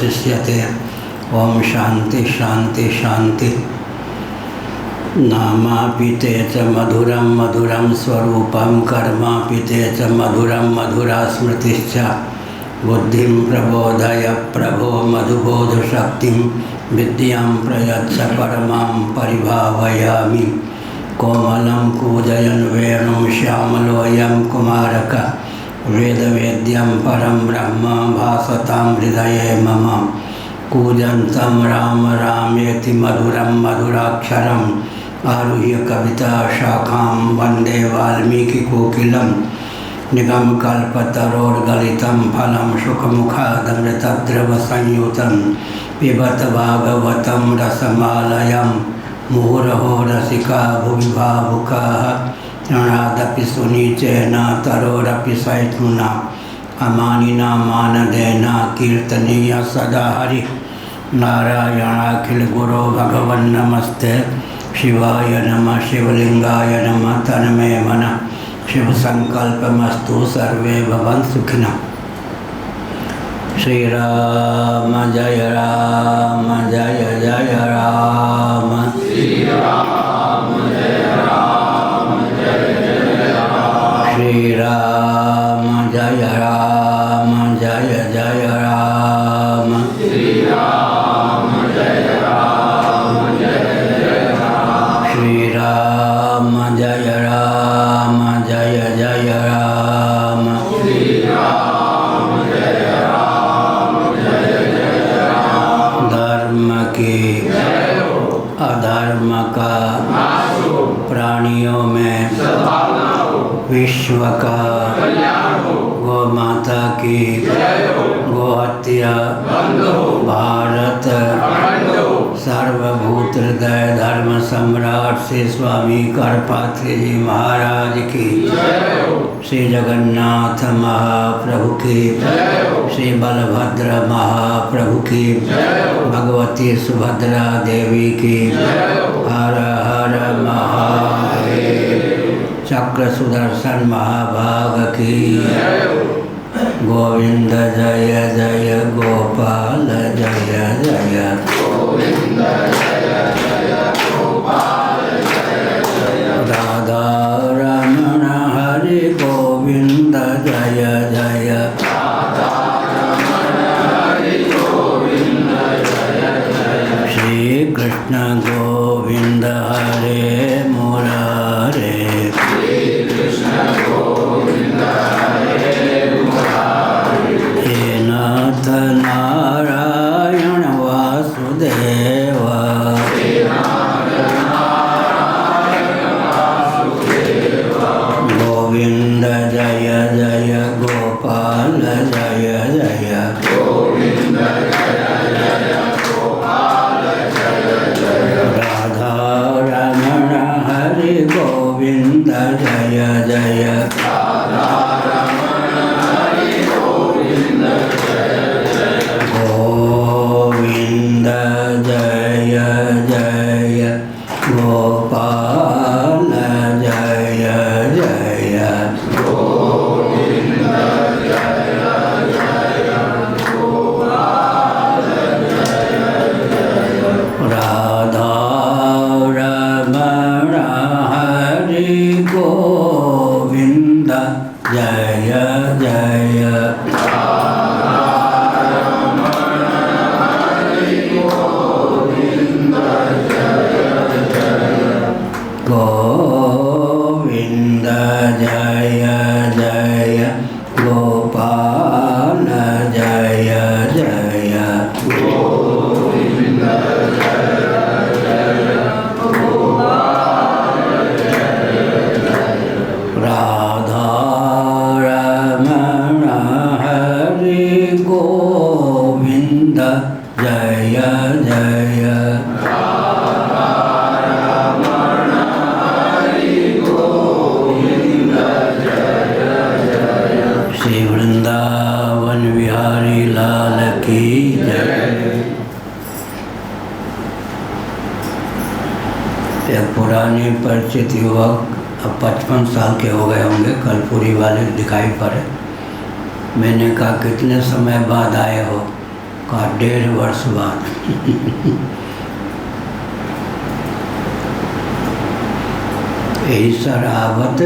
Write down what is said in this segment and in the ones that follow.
वशिष्यते। ओम शांति शांति शांति। नामापि ते च मधुरं मधुरं स्वरूपं कर्मापि ते च मधुरं मधुरा स्मृतिश्च। बुद्धिं प्रबोधय प्रभो मधुबोधशक्तिं विद्यां प्रयच्छ परमां परिभावयामि। कोमलं कूजयन् वेणुं श्यामलोऽयं कुमारकः वेदवेद्यं परं ब्रह्म भासतां हृदये मम। कूजन्तं राम रामेति मधुरं मधुराक्षरम् आरुह्य कविता शाखां वन्दे वाल्मीकिकोकिलं। निगमकल्पतरोर्गलितं फलं शुकमुखादमृतद्रवसंयुतं पिबत भागवतं रसमालयं। मुहुरहो रसिका भुवि भावुकाः तृणादपि सुनीचेन तरोरपि सैथुना। अमानिना मानदेना कीर्तनीय सदा हरि। नारायणाखिल गुरो भगवन् नमस्ते। शिवाय नमः शिवलिंगाय नमः तन्मे मनः। शिव संकल्पमस्तु सर्वे भवन्तु सुखिनः। श्री राम जय राम जय जय राम। श्री राम जय राम जय जय राम। श्री राम जय राम जय जय राम। श्री राम जय राम जय जय राम। श्री राम जय राम जय जय राम। श्री राम जय राम जय जय राम। धर्म की अधर्म का प्राणियों में विश्व का गौ माता की गोहत्या भारत सर्वभूत हृदय धर्म सम्राट श्री स्वामी करपात्री जी महाराज की। श्री जगन्नाथ महाप्रभु की। श्री बलभद्र महाप्रभु की। भगवती सुभद्रा देवी की। हर हर महादेव। चक्र सुदर्शन महाभाग की। गोविंद जय जय गोपाल जय जय। गोविंद जय जय गोपाल जय जय। राधा रमण हरि गोविंद जय जय। राधा रमण हरि गोविंद जय जय। श्री कृष्ण गोविंद हरे मुरारे। श्री कृष्ण गोविंद हरे मुरारे। हे नाथ नारायण वासुदेव। हे नाथ नारायण वासुदेव। गोविंद जय जय गोपाल जय जय। गोविंद जय जय गोपाल जय जय। राधा रमण हरि गोविंद जय जय। राधा रमण हरि गोविंद जय जय। गोविंद जय जय गोपाल जय जय। गोविंद जय जय गोपाल जय जय। राधा रमण हरि गोविंद जय जय। गोविंद जय जय गोपाल जय जय। गोविंद जय जय गोपाल जय जय। राधा रमण हरि गोविंद जय जय। श्री वृंदावन विहारी लाल की जय। एक पुराने परिचित युवक अब 55 साल के हो गए होंगे, कर्पूरी वाले दिखाई पड़े। मैंने कहा कितने समय बाद आए हो? का 1.5 वर्ष बाद यही सरावत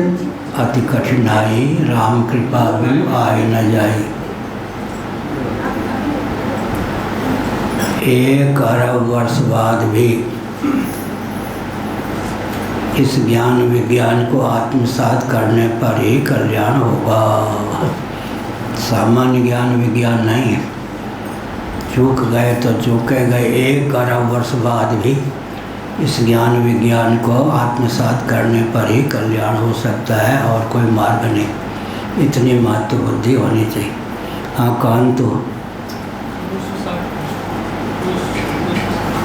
अति कठिनाई, राम कृपा बिनु आए न जाई। 1 अरब वर्ष बाद भी इस ज्ञान विज्ञान को आत्मसात करने पर ही कल्याण होगा। सामान्य ज्ञान विज्ञान नहीं है। चूक गए तो चूके गए। 1 अरब वर्ष बाद भी इस ज्ञान विज्ञान को आत्मसात करने पर ही कल्याण हो सकता है, और कोई मार्ग नहीं। इतनी महत्व बुद्धि होनी चाहिए। हाँ, कौन तो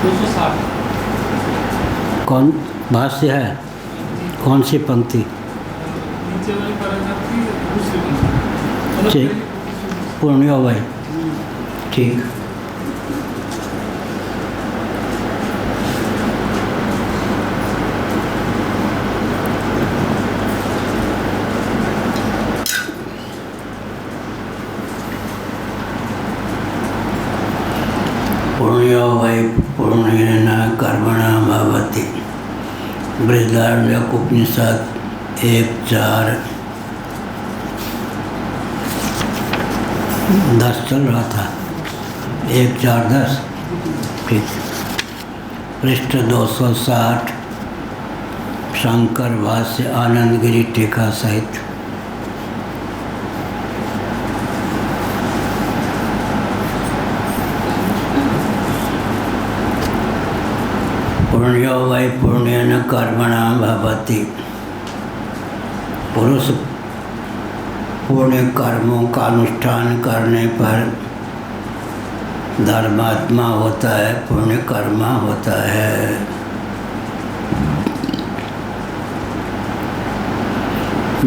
260 कौन भाष्य है? कौन सी पंक्ति? नीचे वाली पैराग्राफ की दूसरी पंक्ति। ठीक, पुण्यो भाई, ठीक। पुण्यो वै पुण्येन कर्मणा भवति। बृहदारण्यक उपनिषद 1:4-10 चल रहा था। 1:4-10, ठीक। पृष्ठ 260, शंकर भाष्य आनंद गिरी टीका सहित। पुण्यो वै पुण्येन कर्मणा भवति। पुरुष पुण्य कर्मों का अनुष्ठान करने पर धर्मात्मा होता है, पुण्य कर्मा होता है।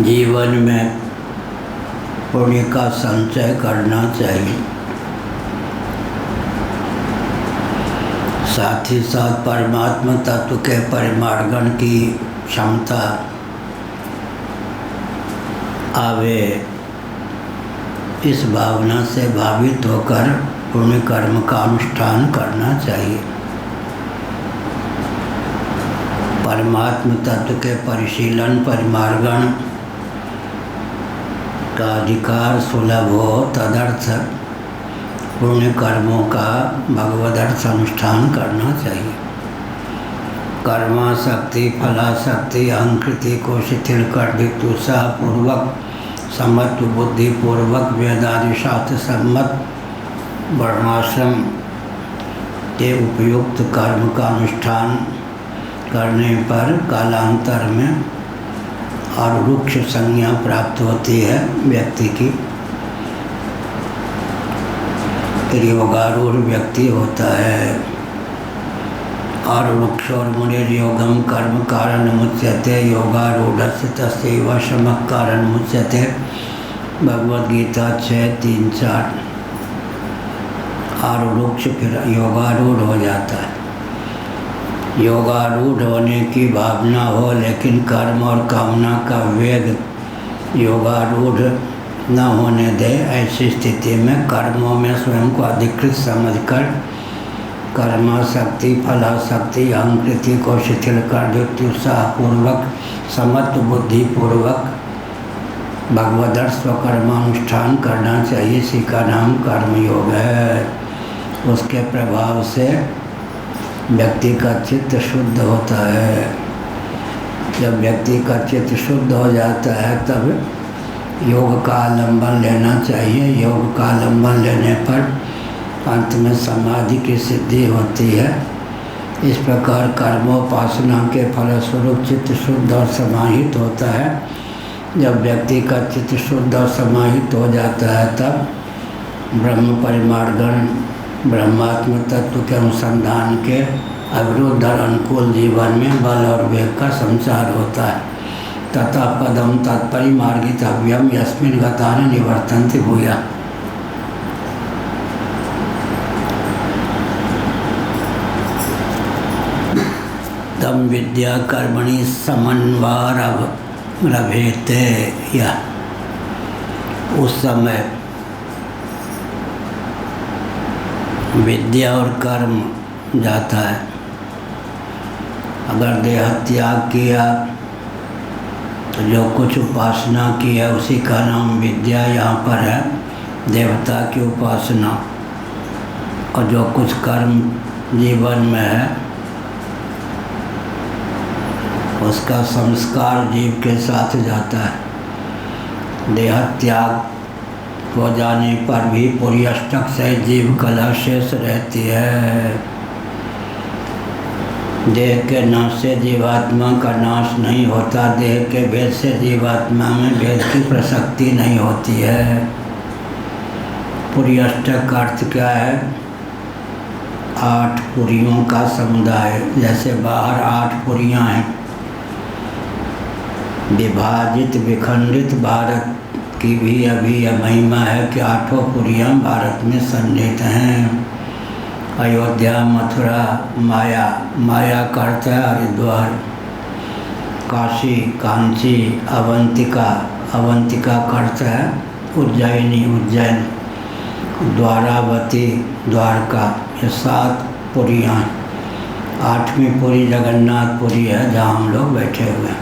जीवन में पुण्य का संचय करना चाहिए। साथ ही साथ परमात्मा तत्व के परिमार्गण की क्षमता आवे, इस भावना से भावित होकर पुण्य कर्म का अनुष्ठान करना चाहिए। परमात्म तत्व के परिशीलन परिमार्गण का अधिकार सुलभ हो, तदर्थ पुण्य कर्मों का भगवदर्थ अनुष्ठान करना चाहिए। कर्माशक्ति, फलाशक्ति, अहंकृति को शिथिल कर दित्युत्साहपूर्वक, समत्व बुद्धिपूर्वक वेदादि शास्त्र सम्मत वर्णाश्रम के उपयुक्त कर्म का अनुष्ठान करने पर कालांतर में और रुक्ष संज्ञा प्राप्त होती है व्यक्ति की। योगारूढ़ व्यक्ति होता है। और वृक्षोर मुनिर्योगम कर्म कारण मुच्यते, योगारूढ़स्य तस्यैव शमः कारण मुच्यते। भगवद गीता 6:3-4। और वृक्ष फिर योगारूढ़ हो जाता है। योगारूढ़ होने की भावना हो, लेकिन कर्म और कामना का वेग योगारूढ़ न होने दे, ऐसी स्थिति में कर्मों में स्वयं को अधिकृत समझकर कर्माशक्ति, फलाशक्ति, अहंकृति को शिथिल कर दित्युत्साहपूर्वक, समत्व बुद्धिपूर्वक भगवदर्थ स्वकर्मानुष्ठान करना चाहिए। इसी का नाम कर्मयोग है। उसके प्रभाव से व्यक्ति का चित्त शुद्ध होता है। जब व्यक्ति का चित्त शुद्ध हो जाता है तब योग का आलम्बन लेना चाहिए। योग का आलम्बन लेने पर अंत में समाधि की सिद्धि होती है। इस प्रकार कर्मोपासना के फलस्वरूप चित्त शुद्ध और समाहित होता है। जब व्यक्ति का चित्त शुद्ध और समाहित हो जाता है तब ब्रह्म परिमार्गण, ब्रह्मात्म तत्व के अनुसंधान के अविरुद्ध और अनुकूल जीवन में बल और वेग का संचार होता है। तथा पदम तत्परिमार्गितव्यम यस्मिन् गतानि निवर्तन्ते भूया। तम विद्या कर्मणि समन्वारभेते। यह उस समय विद्या और कर्म जाता है। अगर देह त्याग किया तो जो कुछ उपासना की है उसी का नाम विद्या यहाँ पर है, देवता की उपासना। और जो कुछ कर्म जीवन में है उसका संस्कार जीव के साथ जाता है। देह त्याग हो जाने पर भी पूरी अष्टक से जीव कला शेष रहती है। देह के नाश से जीवात्मा का नाश नहीं होता, देह के भेद से जीवात्मा में भेद की प्रसक्ति नहीं होती है। पूरी अष्टक का अर्थ क्या है? 8 पुरियों का समुदाय। जैसे बाहर 8 पुरियाँ हैं, विभाजित विखंडित भारत की भी अभी यह महिमा है कि 8 पुरियाँ भारत में सन्निहित हैं। अयोध्या, मथुरा, माया, माया का अर्थ है हरिद्वार, काशी, कांची, अवंतिका, अवंतिका का अर्थ है उज्जैनी, उज्जैन, द्वारावती, द्वारका। ये 7 पुरियाँ। 8वीं पुरी जगन्नाथपुरी है जहाँ हम लोग बैठे हुए हैं।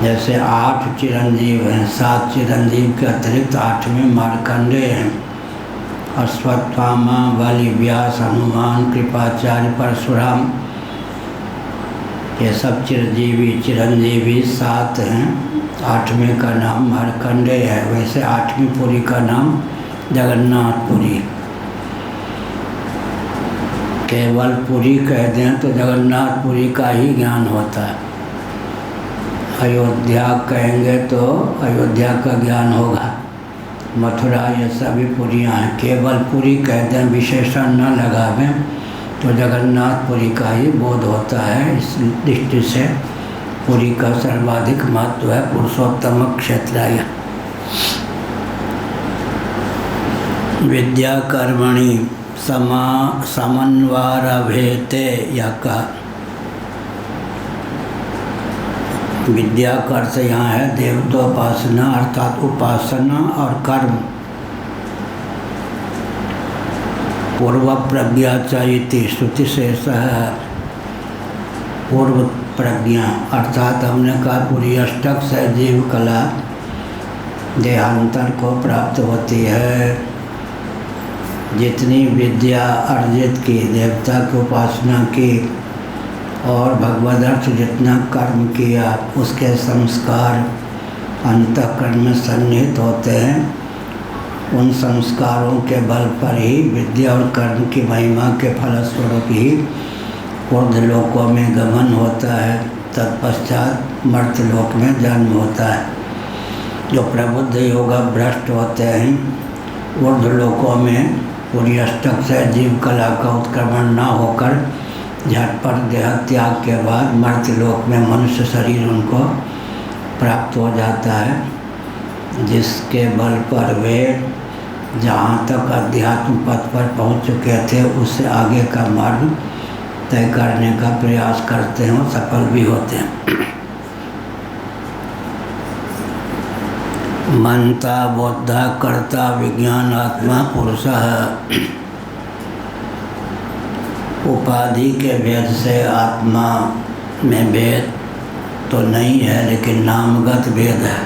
जैसे 8 चिरंजीव हैं, 7 चिरंजीव के अतिरिक्त 8वें मार्कंडेय हैं। अश्वत्थामा, बलि, व्यास, हनुमान, कृपाचार्य, परशुराम, ये सब चिरंजीवी 7 हैं। 8वें का नाम मार्कंडेय है। वैसे 8वीं पुरी का नाम जगन्नाथपुरी। केवल पुरी कह दें तो जगन्नाथपुरी का ही ज्ञान होता है। अयोध्या कहेंगे तो अयोध्या का ज्ञान होगा। मथुरा, ये सभी पुरियाँ हैं। केवल पुरी कह दें, विशेषण न लगावें तो जगन्नाथपुरी का ही बोध होता है। इस दृष्टि से पुरी का सर्वाधिक महत्व है। पुरुषोत्तम क्षेत्राय विद्या कर्मणि समन्वारभेते। या का विद्या का अर्थ यहाँ है देवतोपासना, अर्थात उपासना और कर्म। पूर्व प्रज्ञा चाहिए श्रुति शेष है। पूर्व प्रज्ञा अर्थात हमने कहा पूरी अष्टक से जीव कला देहांतर को प्राप्त होती है। जितनी विद्या अर्जित की, देवता की उपासना की और भगवदर्थ जितना कर्म किया, उसके संस्कार अंतःकरण में सन्निहित होते हैं। उन संस्कारों के बल पर ही विद्या और कर्म की महिमा के फलस्वरूप ही ऊर्ध्वलोकों में गमन होता है। तत्पश्चात मर्त्यलोक में जन्म होता है। जो प्रबुद्ध योगा भ्रष्ट होते हैं, ऊर्ध्वलोकों में पूरी अष्टक से जीव कला का उत्क्रमण न होकर झटपट देह त्याग के बाद मर्त्यलोक में मनुष्य शरीर उनको प्राप्त हो जाता है, जिसके बल पर वे जहाँ तक अध्यात्म पथ पर पहुँच चुके थे उससे आगे का मार्ग तय करने का प्रयास करते हैं और सफल भी होते हैं। मनता बोधा कर्ता विज्ञान आत्मा पुरुषः। उपाधि के भेद से आत्मा में भेद तो नहीं है, लेकिन नामगत भेद है।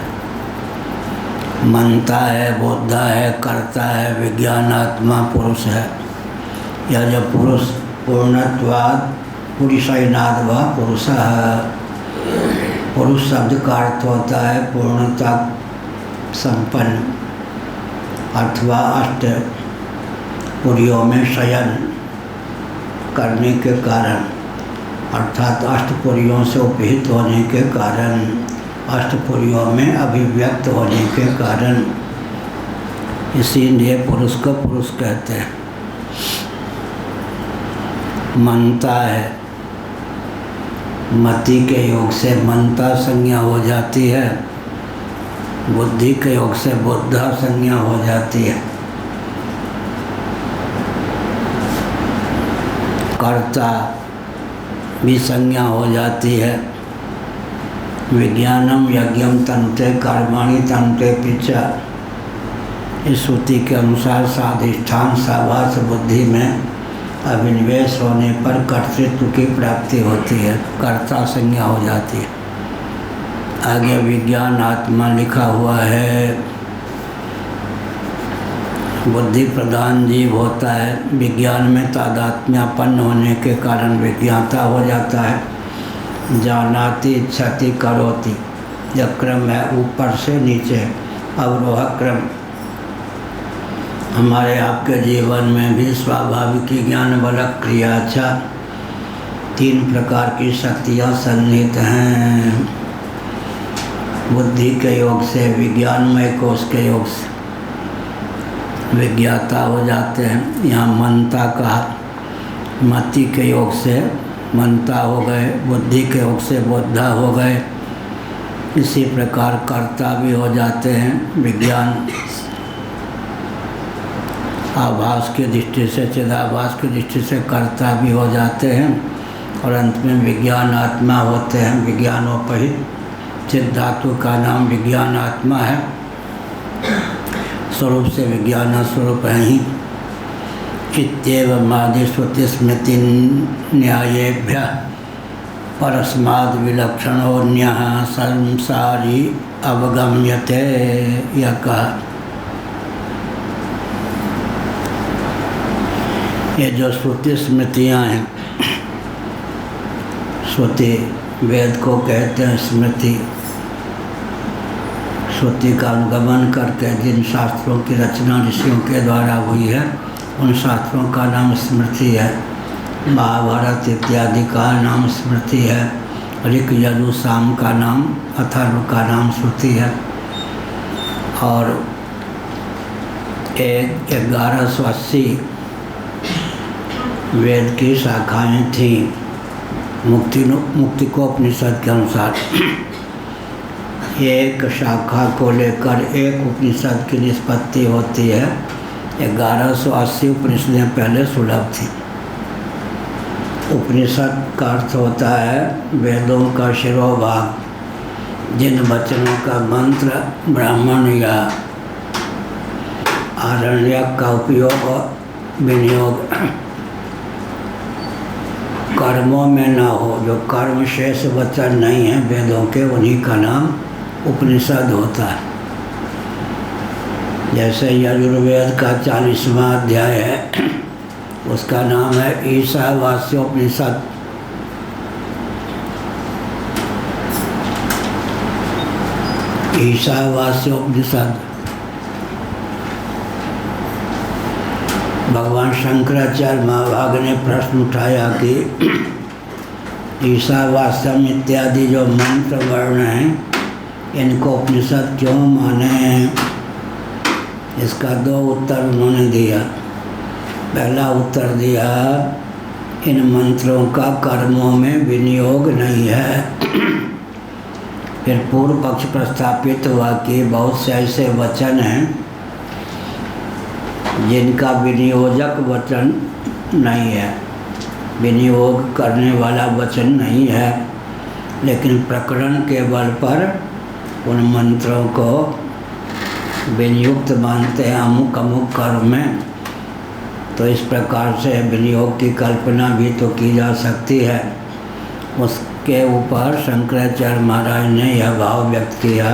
मनता है, बोधा है, करता है, विज्ञान आत्मा पुरुष है। यह जो पुरुष पूर्णत्वाद पुरुषैनाद व पुरुष है। पुरुष शब्द का अर्थ होता है पूर्णता संपन्न अथवा अष्ट पुरियों में शयन करने के कारण, अर्थात अष्टपुरियों से उपहित होने के कारण, अष्टपुरियों में अभिव्यक्त होने के कारण, इसीलिए पुरुष को पुरुष कहते हैं। मनता है, मति के योग से मनता संज्ञा हो जाती है, बुद्धि के योग से बुद्धा संज्ञा हो जाती है। कर्ता भी संज्ञा हो जाती है। विज्ञानम यज्ञम तन्ते कर्माणि तन्ते पिच। इस श्रुति के अनुसार साधिष्ठान साभास बुद्धि में अभिनिवेश होने पर कर्तृत्व की प्राप्ति होती है, कर्ता संज्ञा हो जाती है। आगे विज्ञान आत्मा लिखा हुआ है। बुद्धि प्रधान जीव होता है, विज्ञान में तादात्म्यापन्न होने के कारण विज्ञाता हो जाता है। जानाति इच्छति करोति, यह क्रम है ऊपर से नीचे, अवरोह क्रम। हमारे आपके जीवन में भी स्वाभाविक ज्ञान बलक क्रियाचा 3 प्रकार की शक्तियाँ सन्निहित हैं। बुद्धि के योग से, विज्ञानमय कोश के योग से विज्ञाता हो जाते हैं। यहाँ मनता का, मति के योग से मनता हो गए, बुद्धि के योग से बोधा हो गए। इसी प्रकार कर्ता भी हो जाते हैं। विज्ञान आभास की दृष्टि से, चिदाभास की दृष्टि से कर्ता भी हो जाते हैं और अंत में विज्ञान आत्मा होते हैं। विज्ञानोपहित चिद धातु का नाम विज्ञान आत्मा है। स्वरूप से विज्ञान स्वरूप है ही। इत्येवम् आदि श्रुति स्मृति न्यायेभ्य परस्माद् विलक्षणोऽन्यः संसारी अवगम्यते, यह कहा। ये जो श्रुति स्मृतियाँ हैं, श्रुति वेद को कहते हैं स्मृति। श्रुति का अनुगमन करके जिन शास्त्रों की रचना ऋषियों के द्वारा हुई है, उन शास्त्रों का नाम स्मृति है। महाभारत इत्यादि का नाम स्मृति है। ऋक यजु साम का नाम, अथर्व का नाम श्रुति है। और 1180 वेद की शाखाएं थीं मुक्तिकोपनिषद के अनुसार। एक शाखा को लेकर एक उपनिषद की निष्पत्ति होती है। 1180 उपनिषदें पहले सुलभ थी। उपनिषद का अर्थ होता है वेदों का शिरोभाग, जिन वचनों का मंत्र ब्राह्मण या आरण्यक का उपयोग और विनियोग कर्मों में न हो, जो कर्म शेष वचन नहीं है वेदों के, उन्हीं का नाम उपनिषद होता है। जैसे यजुर्वेद का 40वां अध्याय है, उसका नाम है ईशावास्योपनिषद। ईशावास्योपनिषद। भगवान शंकराचार्य महाभाग ने प्रश्न उठाया कि ईशावास्यम इत्यादि जो मंत्र वर्ण हैं, इनको उपनिषद क्यों माने। इसका 2 उत्तर उन्होंने दिया। पहला उत्तर दिया, इन मंत्रों का कर्मों में विनियोग नहीं है। फिर पूर्व पक्ष प्रस्थापित हुआ कि बहुत से ऐसे वचन हैं जिनका विनियोजक वचन नहीं है, विनियोग करने वाला वचन नहीं है, लेकिन प्रकरण के बल पर उन मंत्रों को विनियुक्त मानते हैं अमुक अमुक कर्म में। तो इस प्रकार से विनियोग की कल्पना भी तो की जा सकती है। उसके ऊपर शंकराचार्य महाराज ने यह भाव व्यक्त किया,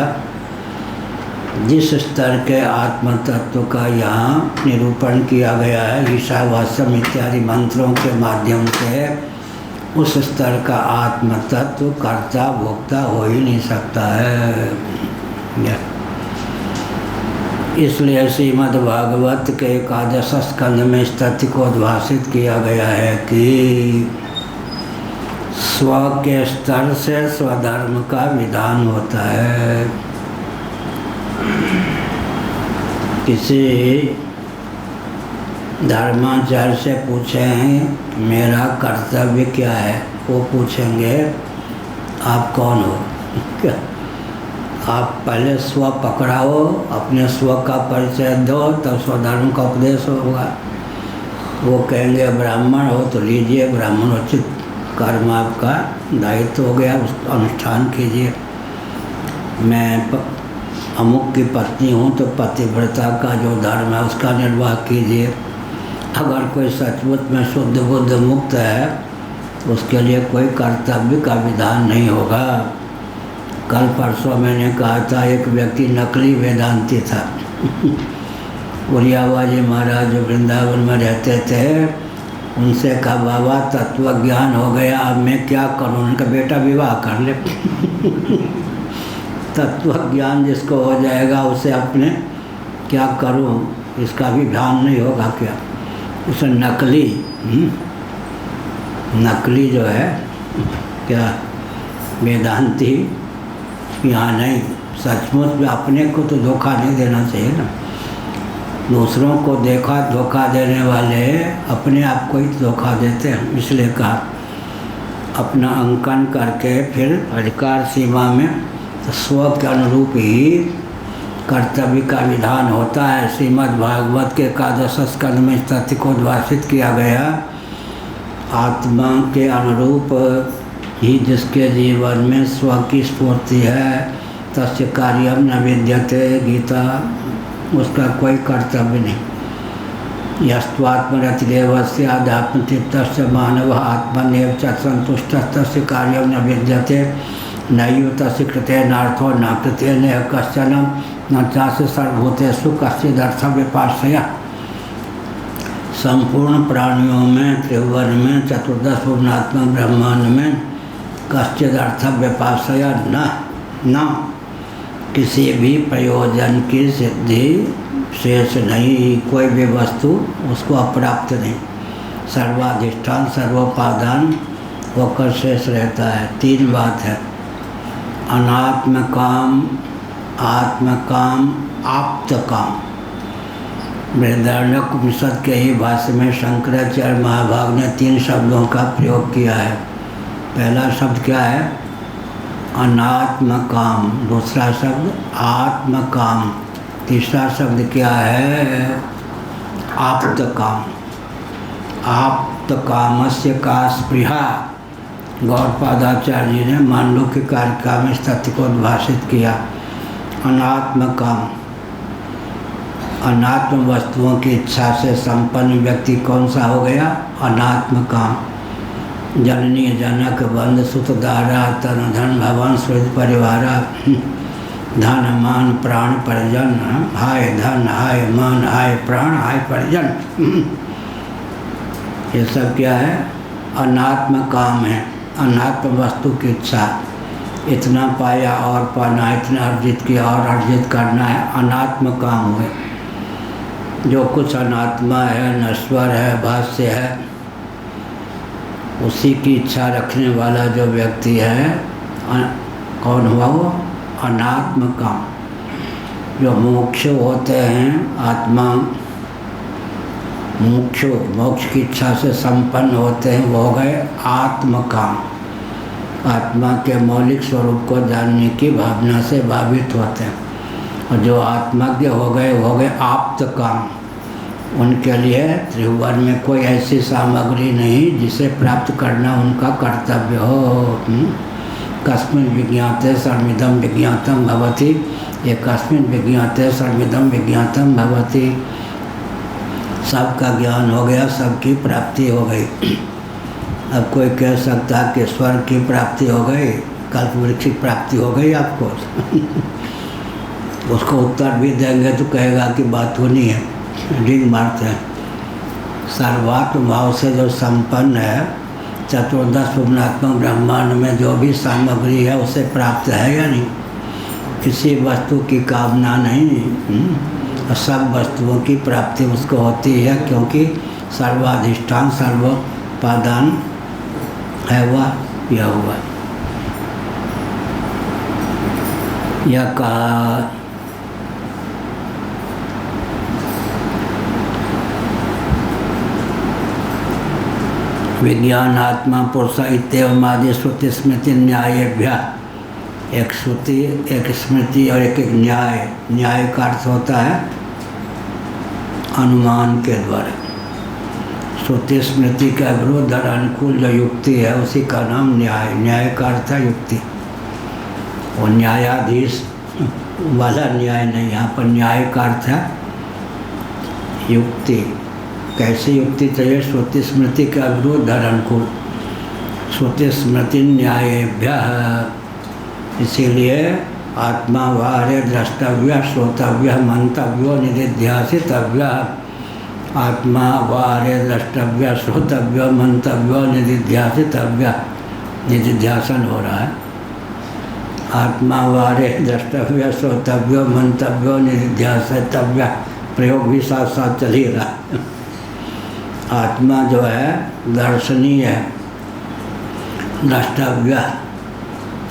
जिस स्तर के आत्म तत्व का यहाँ निरूपण किया गया है ईशावास्यम इत्यादि मंत्रों के माध्यम से, उस स्तर का आत्म तत्व कर्ता भोक्ता हो ही नहीं सकता है। इसलिए श्रीमद् भागवत के 11 स्कंध में इस तथ्य को उद्भाषित किया गया है कि स्व के स्तर से स्वधर्म का विधान होता है। किसी धर्माचार्य से पूछें मेरा कर्तव्य क्या है, वो पूछेंगे आप कौन हो। क्या आप पहले स्व पकड़ाओ, अपने स्व का परिचय दो, तब स्वधर्म का उपदेश होगा। वो कहेंगे ब्राह्मण हो तो लीजिए, ब्राह्मणोचित कर्म आपका दायित्व हो गया, उसका अनुष्ठान कीजिए। मैं अमुक की पत्नी हूँ तो पतिव्रता का जो धर्म है उसका निर्वाह कीजिए। अगर कोई सचमुच में शुद्ध बुद्ध मुक्त है उसके लिए कोई कर्तव्य का विधान नहीं होगा। कल परसों मैंने कहा था एक व्यक्ति नकली वेदांती था उड़ियावा जी महाराज जो वृंदावन में रहते थे, उनसे कहा बाबा तत्व ज्ञान हो गया, अब मैं क्या करूँ? उनका बेटा विवाह कर ले तत्व ज्ञान जिसको हो जाएगा उसे अपने क्या करूँ इसका भी ध्यान नहीं होगा क्या? उसे नकली जो है क्या वेदांती यहाँ नहीं। सचमुच में अपने को तो धोखा नहीं देना चाहिए ना। दूसरों को धोखा देने वाले अपने आप को ही धोखा देते हैं। इसलिए कहा अपना अंकन करके फिर अधिकार सीमा में तो स्व के अनुरूप ही कर्तव्य का विधान होता है। श्रीमद् भागवत के एकादश स्कंध में इस तथ्य को उद्भाषित किया गया। आत्मा के अनुरूप ही जिसके जीवन में स्व की स्फूर्ति है तस्य कार्यम न विद्यते। गीता उसका कोई कर्तव्य नहीं। यस्त्वात्मरतिरेवस्य आध्यात्मतृप्तस्य मानव आत्मनेव च संतुष्टस्तस्य कार्यम न विद्यते। नैव तस्य कृतेनार्थो न कृतेन कश्चन न चास्य सर्वभूतेषु कश्चिदर्थं विपाश्रया। संपूर्ण प्राणियों में त्रिभुवन में चतुर्दश भुवनात्मक ब्रह्मांड में कश्चिदर्थ व्यपाश्रया न किसी भी प्रयोजन की सिद्धि शेष नहीं। कोई भी वस्तु उसको अप्राप्त नहीं। सर्वाधिष्ठान सर्वोपादान होकर शेष रहता है। तीन बात है, अनात्म काम, आत्म काम, आप्त काम। बृहदारण्यक उपनिषद के ही भाष्य में शंकराचार्य महाभाग ने तीन शब्दों का प्रयोग किया है। पहला शब्द क्या है? अनात्म काम। दूसरा शब्द आत्म काम। तीसरा शब्द क्या है? आप्त काम। आप्त कामस्य का स्पृहा गौड़पादाचार्य जी ने मांडुक्य कारिका में इस तथ्य को उद्भाषित किया। अनात्म काम, अनात्म वस्तुओं की इच्छा से संपन्न व्यक्ति कौन सा हो गया? अनात्म काम। जननी जनक बंध सुत दारा तन धन भवन सुहृद परिवारा धन मान प्राण परिजन। हाय धन हाय मन हाय प्राण हाय परिजन। ये सब क्या है? अनात्म काम है। अनात्म वस्तु की इच्छा, इतना पाया और पाना, इतना अर्जित किया और अर्जित करना है, अनात्म काम हुए। जो कुछ अनात्मा है, नश्वर है, भाष्य है, उसी की इच्छा रखने वाला जो व्यक्ति है कौन हुआ? वो अनात्म काम। जो मुमुक्षु होते हैं, आत्मा मुमुक्षु मोक्ष की इच्छा से संपन्न होते हैं, वो हो गए आत्म काम। आत्मा के मौलिक स्वरूप को जानने की भावना से भावित होते हैं। और जो आत्मज्ञ हो गए वो हो गए आप्त काम। उनके लिए त्रिभुवन में कोई ऐसी सामग्री नहीं जिसे प्राप्त करना उनका कर्तव्य हो। कस्मिन् विज्ञाते सर्वमिदं विज्ञातं भवति। ये कस्मिन् विज्ञाते सर्वमिदं विज्ञातं भवति। सबका ज्ञान हो गया, सबकी प्राप्ति हो गई। अब कोई कह सकता है कि स्वर्ग की प्राप्ति हो गई, कल्पवृक्ष की प्राप्ति हो गई आपको उसको उत्तर भी देंगे तो कहेगा कि बात होनी है, रिंग मारते हैं। सर्वात्म भाव से जो संपन्न है, चतुर्दश भुवनात्मक ब्रह्मांड में जो भी सामग्री है उसे प्राप्त है या नहीं? किसी वस्तु की कामना नहीं, सब वस्तुओं की प्राप्ति उसको होती है, क्योंकि सर्वाधिष्ठान सर्वोपादान है वह यह हुआ। यह कहा विज्ञान आत्मा पुरुष इत्येवं आदि श्रुति स्मृति न्यायेभ्य। एक श्रुति, एक स्मृति और एक न्याय। न्याय का अर्थ होता है अनुमान के द्वारा। श्रुति स्मृति के विरुद्ध और अनुकूल जो युक्ति है उसी का नाम न्याय। न्याय का अर्थ है युक्ति। और न्यायाधीश वाला न्याय नहीं, यहाँ पर न्याय का अर्थ है युक्ति। कैसी युक्ति चाहिए? श्रुति स्मृति का विरोध धर अनुकूल, श्रुति स्मृति न्यायेभ्य। इसीलिए आत्मा वार्य द्रष्टव्य श्रोतव्य मंतव्यो निधिध्यासितव्य। आत्मा वार्य द्रष्टव्य श्रोतव्य मंतव्यो निधिध्यासितव्य। निधिध्यासन हो रहा है। आत्मा वार्य द्रष्टव्य श्रोतव्य मंतव्यो निधिध्यासितव्य, प्रयोग भी साथ साथ चल ही रहा है। आत्मा जो है दर्शनीय है, द्रष्टव्य।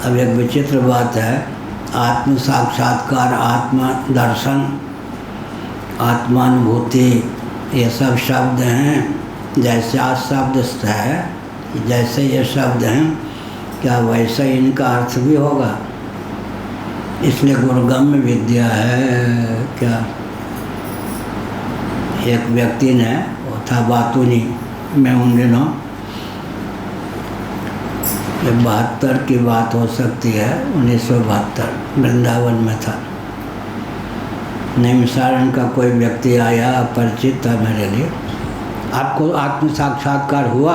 अब एक विचित्र बात है, आत्म साक्षात्कार, आत्मा दर्शन, आत्मानुभूति, ये सब शब्द हैं। जैसे आज शब्द है, जैसे ये शब्द हैं, क्या वैसे इनका अर्थ भी होगा? इसलिए गुरुगम्य विद्या है। क्या एक व्यक्ति ने, वो था बातूनी में उन दिनों, 72 की बात हो सकती है, 1972, वृंदावन में था। नैमिषारण्य का कोई व्यक्ति आया, परिचित था मेरे लिए। आपको आत्म साक्षात्कार हुआ?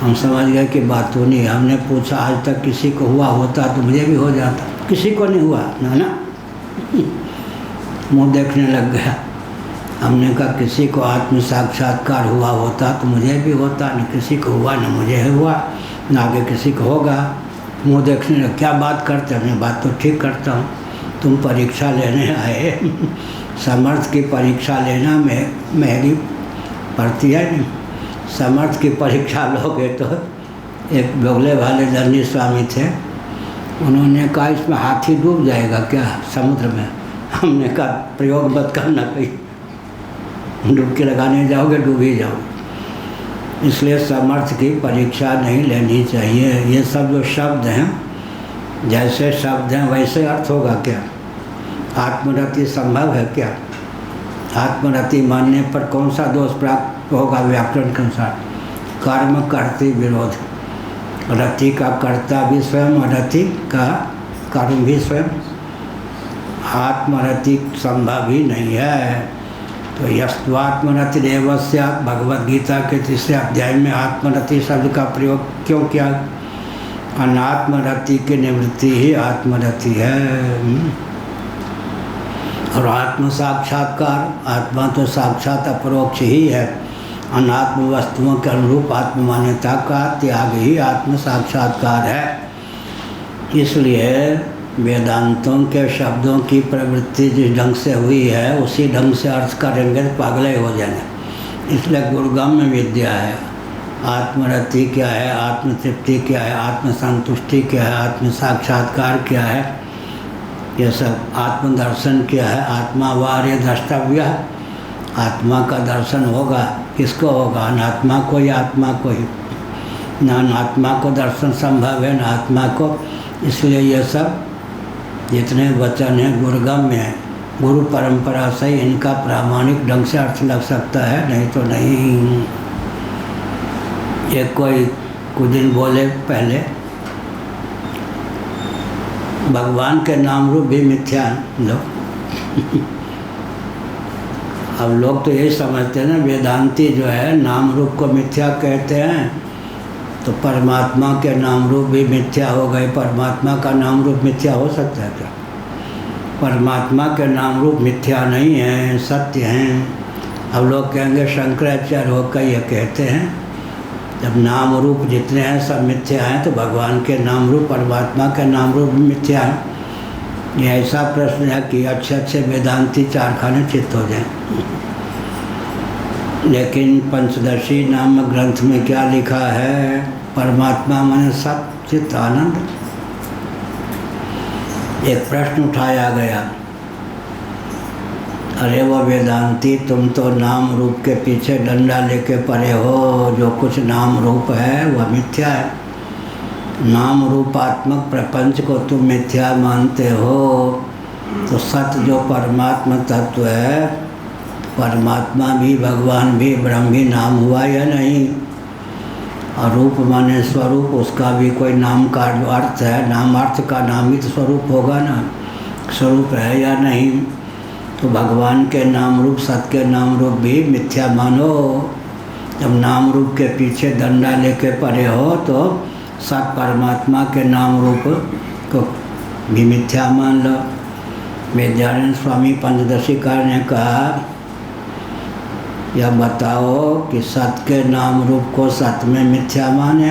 हम समझ गए कि बातूनी। हमने पूछा आज तक किसी को हुआ होता तो मुझे भी हो जाता। किसी को नहीं हुआ ना। मुँह देखने लग गया। हमने कहा किसी को आत्म साक्षात्कार हुआ होता तो मुझे भी होता, न किसी को हुआ न मुझे हुआ, न आगे किसी को होगा। मुँह देखने लग, क्या बात करते हैं? मैं बात तो ठीक करता हूँ। तुम परीक्षा लेने आए, समर्थ की परीक्षा लेना महंगी पड़ती है नहीं। समर्थ की परीक्षा लोगे तो एक बगले वाले धरनी स्वामी थे, उन्होंने कहा इसमें हाथी डूब जाएगा क्या समुद्र में? हमने कहा प्रयोग मत करना, कहीं डुबकी लगाने जाओगे डूब ही जाओगे। इसलिए समर्थ की परीक्षा नहीं लेनी चाहिए। ये सब जो शब्द हैं, जैसे शब्द हैं वैसे अर्थ होगा क्या? आत्मरति संभव है क्या? आत्मरति मानने पर कौन सा दोष प्राप्त होगा? व्याकरण के अनुसार कर्म कर्तृ विरोध। रति का कर्ता भी स्वयं, रति का कर्म भी स्वयं। आत्मरति संभव ही नहीं है। तो यस्त्वात्मरति देवस्य, भगवद गीता के 3 अध्याय में आत्मरति शब्द का प्रयोग क्यों किया? अनात्मरति की निवृत्ति ही आत्मरति है। और आत्म साक्षात्कार, आत्मा तो साक्षात अपरोक्ष ही है। अनात्म वस्तुओं के अनुरूप आत्म मान्यता का त्याग ही आत्म साक्षात्कार है। इसलिए वेदांतों के शब्दों की प्रवृत्ति जिस ढंग से हुई है उसी ढंग से अर्थ करेंगे तो पागल हो जाएंगे। इसलिए गुरुगम्य विद्या है। आत्मरति क्या है, आत्मतृप्ति क्या है, आत्मसंतुष्टि क्या है, आत्म साक्षात्कार क्या है, ये सब आत्मदर्शन क्या है। आत्मा वार्य द्रष्टव्य, आत्मा का दर्शन होगा। किसको होगा? अनात्मा को या आत्मा को ही? न अनात्मा को दर्शन संभव है न आत्मा को। इसलिए ये सब जितने वचन हैं गुरुगम्य हैं। गुरु परंपरा से इनका प्रामाणिक ढंग से अर्थ लग सकता है, नहीं तो नहीं। एक कोई कुछ दिन बोले पहले, भगवान के नाम रूप भी मिथ्या लोग। अब लोग तो यही समझते हैं ना, वेदांती जो है नाम रूप को मिथ्या कहते हैं, तो परमात्मा के नाम रूप भी मिथ्या हो गए। परमात्मा का नाम रूप मिथ्या हो सकता है क्या? परमात्मा के नाम रूप मिथ्या नहीं है, सत्य हैं। अब लोग कहेंगे शंकराचार्य होकर ये कहते हैं जब नाम रूप जितने हैं सब मिथ्या हैं, तो भगवान के नाम रूप, परमात्मा के नाम रूप भी मिथ्या हैं। ये ऐसा प्रश्न है कि अच्छे अच्छे वेदांती चारखाने चित्त हो जाएं। लेकिन पंचदशी नामक ग्रंथ में क्या लिखा है? परमात्मा माने सत चित्त आनंद। एक प्रश्न उठाया गया, अरे वो वेदांती तुम तो नाम रूप के पीछे डंडा लेके पड़े हो। जो कुछ नाम रूप है वह मिथ्या है। नाम रूपात्मक प्रपंच को तुम मिथ्या मानते हो, तो सत्य जो परमात्मा तत्व है, परमात्मा भी भगवान भी ब्रह्म भी नाम हुआ या नहीं? और रूप माने स्वरूप, उसका भी कोई नाम का अर्थ है। नाम अर्थ का नाम ही तो स्वरूप होगा ना। स्वरूप है या नहीं, तो भगवान के नाम रूप सत के नाम रूप भी मिथ्या मानो। जब नाम रूप के पीछे डंडा लेके पड़े हो तो सत परमात्मा के नाम रूप को भी मिथ्या मान लो। विद्यानंद स्वामी पंचदशीकार ने कहा, यह बताओ कि सत के नाम रूप को सत में मिथ्या माने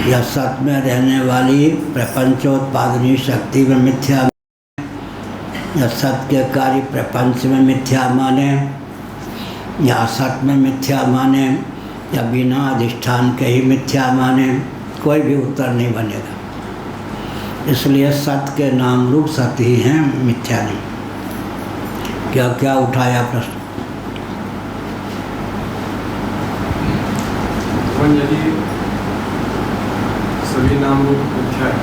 या सत में रहने वाली प्रपंचोत्पादनी शक्ति में मिथ्या माने, या सत के कार्य प्रपंच में मिथ्या माने, या असत में मिथ्या माने, या बिना अधिष्ठान के ही मिथ्या माने, कोई भी उत्तर नहीं बनेगा। इसलिए सत के नाम रूप सत ही हैं, मिथ्या नहीं। क्या क्या उठाया प्रश्न? यदि सभी नाम रूप मिथ्या है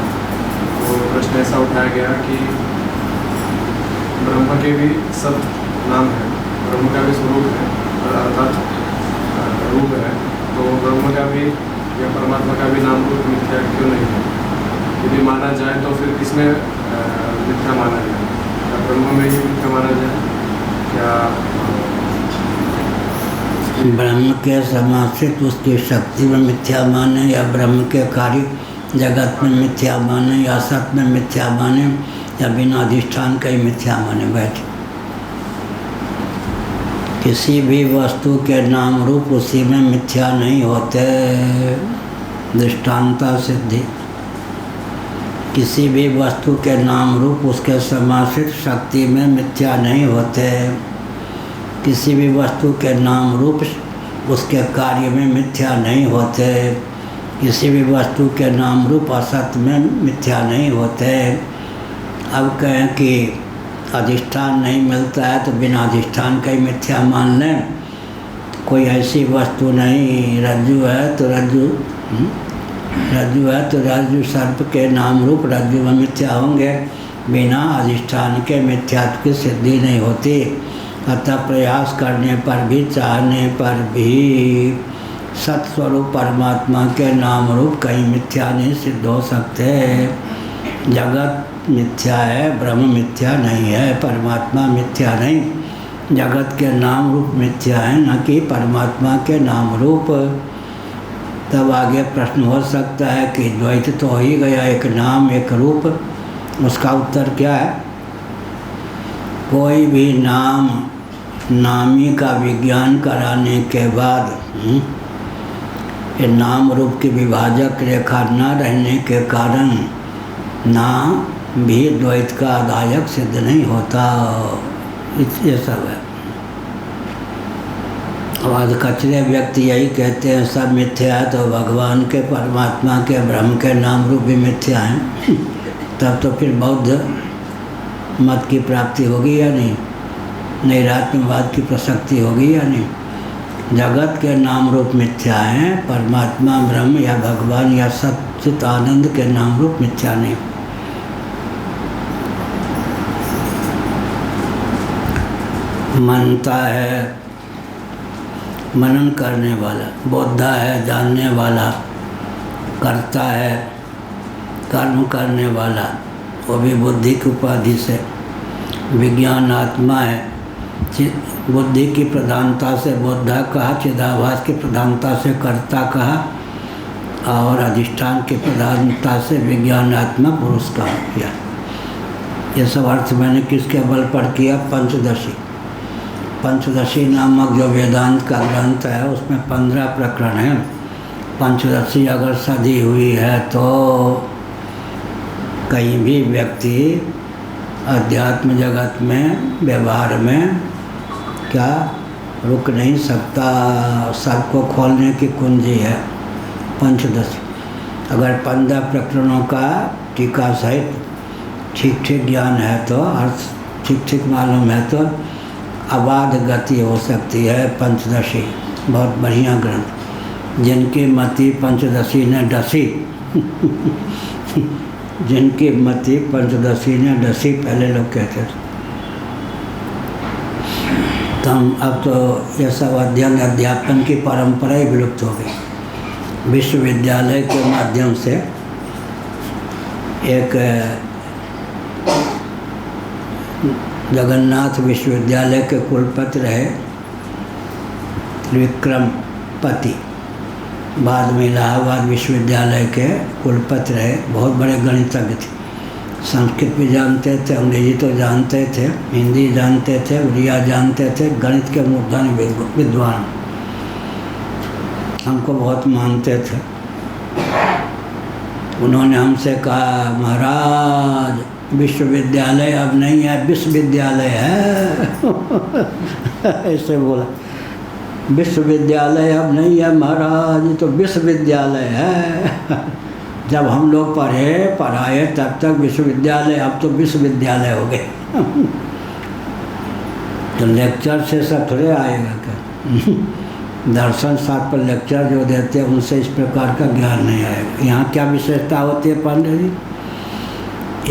तो प्रश्न ऐसा उठाया गया कि ब्रह्म के भी सब नाम है, ब्रह्म का भी स्वरूप है अर्थात रूप है, तो ब्रह्म का भी या परमात्मा का भी नाम रूप मिथ्या क्यों नहीं है? यदि माना जाए तो फिर किसमें मिथ्या माना जाए? क्या ब्रह्म में ही मिथ्या माना जाए? क्या ब्रह्म के समाश्रित उसकी शक्ति में मिथ्या माने, या ब्रह्म के कार्य जगत में मिथ्या माने, या सत में मिथ्या माने, या बिना अधिष्ठान का ही मिथ्या माने? बैठे। किसी भी वस्तु के नाम रूप उसी में मिथ्या नहीं होते। दृष्टांता सिद्धि। किसी भी वस्तु के नाम रूप उसके समाश्रित शक्ति में मिथ्या नहीं होते। किसी भी वस्तु के नाम रूप उसके कार्य में मिथ्या नहीं होते। किसी भी वस्तु के नाम रूप असत में मिथ्या नहीं होते। अब कहें कि अधिष्ठान नहीं मिलता है तो बिना अधिष्ठान का ही मिथ्या मान लें। कोई ऐसी वस्तु नहीं, रज्जु है तो रज्जु सर्प के नाम रूप रज्जु में मिथ्या होंगे, बिना अधिष्ठान के मिथ्यात्व की सिद्धि नहीं होती। अतः प्रयास करने पर भी, चाहने पर भी सत्स्वरूप परमात्मा के नाम रूप कहीं मिथ्या नहीं सिद्ध हो सकते। जगत मिथ्या है, ब्रह्म मिथ्या नहीं है, परमात्मा मिथ्या नहीं। जगत के नाम रूप मिथ्या है, न कि परमात्मा के नाम रूप। तब आगे प्रश्न हो सकता है कि द्वैत तो हो ही गया, एक नाम एक रूप। उसका उत्तर क्या है? कोई भी नामी का विज्ञान कराने के बाद ये नाम रूप की विभाजक रेखा न रहने के कारण नाम भी द्वैत का आदायक सिद्ध नहीं होता। ये सब है। अब आज कचरे व्यक्ति यही कहते हैं सब मिथ्या है, तो भगवान के, परमात्मा के, ब्रह्म के नाम रूप भी मिथ्या हैं। तब तो फिर बौद्ध मत की प्राप्ति होगी या नहीं? नैरात्म्यवाद की प्रसक्ति होगी या नहीं? जगत के नाम रूप मिथ्या हैं, परमात्मा, ब्रह्म या भगवान या सच्चित आनंद के नाम रूप मिथ्या नहीं। मनता है, मनन करने वाला, बोधा है, जानने वाला, करता है, कर्म करने वाला, वो भी बुद्धि की उपाधि से। विज्ञान आत्मा है, बुद्धि की प्रधानता से बोधा कहा, चिदाभास की प्रधानता से कर्ता कहा, और अधिष्ठान की प्रधानता से विज्ञान आत्मा पुरुष कहा किया। ये सब अर्थ मैंने किसके बल पर किया? पंचदशी। पंचदशी नामक जो वेदांत का ग्रंथ है उसमें 15 प्रकरण हैं। पंचदशी अगर सदी हुई है तो कहीं भी व्यक्ति अध्यात्म जगत में, व्यवहार में क्या रुक नहीं सकता। सबको खोलने की कुंजी है पंचदशी। अगर 15 प्रकरणों का टीका सहित ठीक ठीक ज्ञान है तो, अर्थ ठीक ठीक मालूम है तो अबाध गति हो सकती है। पंचदशी बहुत बढ़िया ग्रंथ। जिनकी मति पंचदशी ने डसी जिनकी मति पंचदशी ने डसी, पहले लोग कहते थे। तो अब तो ये सब अध्ययन अध्यापन की परंपरा ही विलुप्त हो गई। विश्वविद्यालय के माध्यम से एक जगन्नाथ विश्वविद्यालय के कुलपति रहे त्रिविक्रमपति, बाद में इलाहाबाद विश्वविद्यालय के कुलपति रहे। बहुत बड़े गणितज्ञ थे, संस्कृत भी जानते थे, अंग्रेजी तो जानते थे, हिंदी जानते थे, उड़िया जानते थे, गणित के मूर्धन्य विद्वान। हमको बहुत मानते थे। उन्होंने हमसे कहा, महाराज विश्वविद्यालय अब नहीं है, विश्वविद्यालय है। ऐसे बोला, विश्वविद्यालय अब नहीं है महाराज, तो विश्वविद्यालय है। जब हम लोग पढ़ाए तब तक विश्वविद्यालय, अब तो विश्वविद्यालय हो गए। तो लेक्चर से सब थोड़े आएगा क्या? दर्शन शास्त्र पर लेक्चर जो देते हैं उनसे इस प्रकार का ज्ञान नहीं आएगा। यहाँ क्या विशेषता होती है पंडित जी?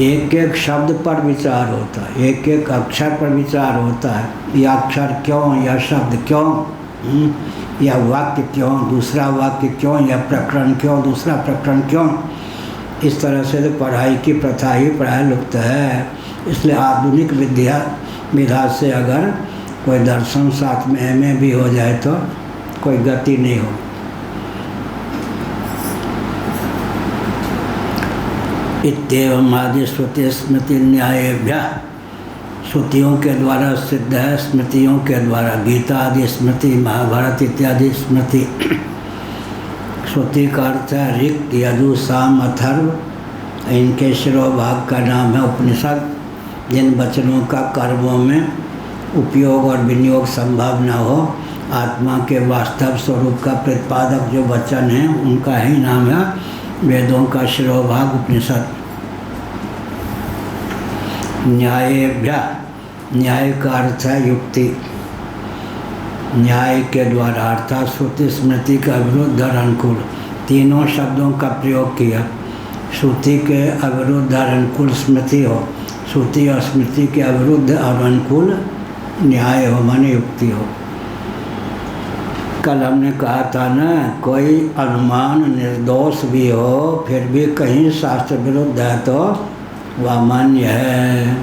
एक एक शब्द पर विचार होता है, एक एक अक्षर पर विचार होता है। यह अक्षर क्यों, यह शब्द क्यों, यह वाक्य क्यों, दूसरा वाक्य क्यों, यह प्रकरण क्यों, दूसरा प्रकरण क्यों। इस तरह से तो पढ़ाई की प्रथा ही पढ़ाई लुप्त है। इसलिए आधुनिक विधा से अगर कोई दर्शन शास्त्र में MA भी हो जाए तो कोई गति नहीं हो। इत्येवम् आदि श्रुति स्मृति न्यायेभ्यः, श्रुतियों के द्वारा सिद्ध है, स्मृतियों के द्वारा। गीता आदि स्मृति, महाभारत इत्यादि स्मृति। श्रुति का अर्थ है ऋक्, यजु, साम, अथर्व। इनके शिरोभाग का नाम है उपनिषद। जिन वचनों का कर्मों में उपयोग और विनियोग संभव न हो, आत्मा के वास्तव स्वरूप का प्रतिपादक जो वचन है उनका ही नाम है वेदों का शिरोभाग उपनिषद। न्यायेभ्यः, न्याय का अर्थ है युक्ति। न्याय के द्वारा अर्थात श्रुति स्मृति का विरुद्ध और अनुकूल, तीनों शब्दों का प्रयोग किया। श्रुति के अविरुद्ध और अनुकूल स्मृति हो, श्रुति और स्मृति के अविरुद्ध और अनुकूल न्याय हो, माने युक्ति हो। कल हमने कहा था ना, कोई अनुमान निर्दोष भी हो फिर भी कहीं शास्त्र विरुद्ध है तो वह मान्य है।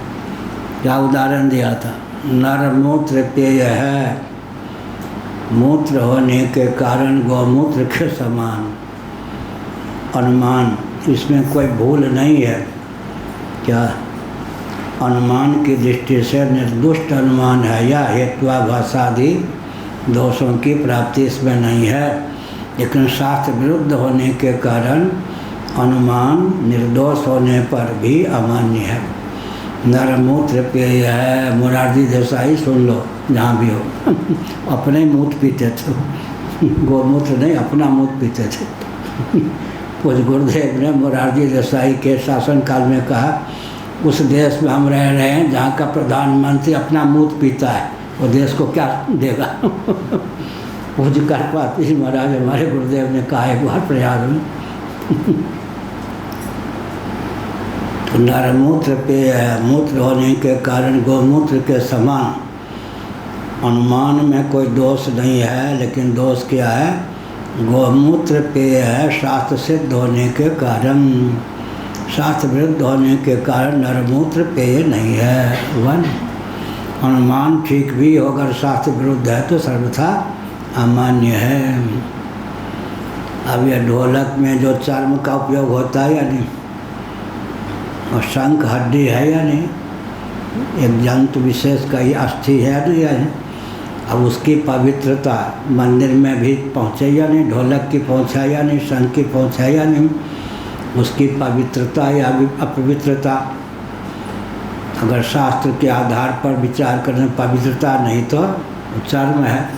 क्या उदाहरण दिया था? नर मूत्र पेय है, मूत्र होने के कारण गौमूत्र के समान। अनुमान, इसमें कोई भूल नहीं है। क्या अनुमान की दृष्टि से निर्दुष्ट अनुमान है, या हेत्वाभासादि दोषों की प्राप्ति इसमें नहीं है। लेकिन शास्त्र विरुद्ध होने के कारण अनुमान निर्दोष होने पर भी अमान्य है। नरमूत्र पेय है, मोरारजी देसाई सुन लो जहाँ भी हो। अपने मूत्र पीते थे, गोमूत्र नहीं, अपना मूत्र पीते थे। कुछ गुरुदेव ने मोरारजी देसाई के शासनकाल में कहा, उस देश में हम रह रहे हैं जहाँ का प्रधानमंत्री अपना मूत्र पीता है, वो देश को क्या देगा? पूज कर पाती महाराज हमारे गुरुदेव ने कहा एक बार प्रयाग में। तो नरमूत्र पेय है, मूत्र होने के कारण गौमूत्र के समान। अनुमान में कोई दोष नहीं है, लेकिन दोष क्या है? गौमूत्र पेय है शास्त्र सिद्ध होने के कारण, शास्त्र विरुद्ध होने के कारण नरमूत्र पेय नहीं है। वन अनुमान ठीक भी हो, अगर शास्त्र विरुद्ध है तो सर्वथा अमान्य है। अब यह ढोलक में जो चर्म का उपयोग होता है या नहीं, और शंख हड्डी है या नहीं, एक जंतु विशेष का ही अस्थि है नहीं या नहीं। अब उसकी पवित्रता मंदिर में भी पहुँचे या नहीं, ढोलक की पहुँचा या नहीं, शंख की पहुँचा या नहीं, उसकी पवित्रता या अपवित्रता। अगर शास्त्र के आधार पर विचार करने पवित्रता नहीं तो चर्म है,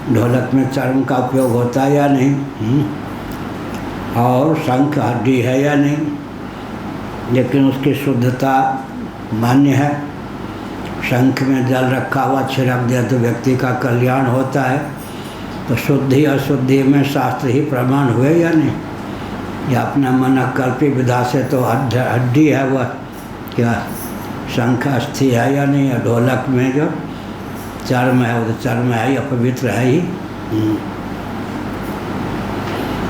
ढोलक में चर्म का उपयोग होता है या नहीं, और शंख हड्डी है या नहीं, लेकिन उसकी शुद्धता मान्य है। शंख में जल रखा हुआ छिड़क दिया तो व्यक्ति का कल्याण होता है। तो शुद्धि अशुद्धि में शास्त्र ही प्रमाण हुए या नहीं, या अपना मन कल्पी विधा से तो हड्डी है वह, क्या शंख अस्थि है या नहीं, या ढोलक में जो चर्म है वो तो चर्म है ही, अपवित्र है ही।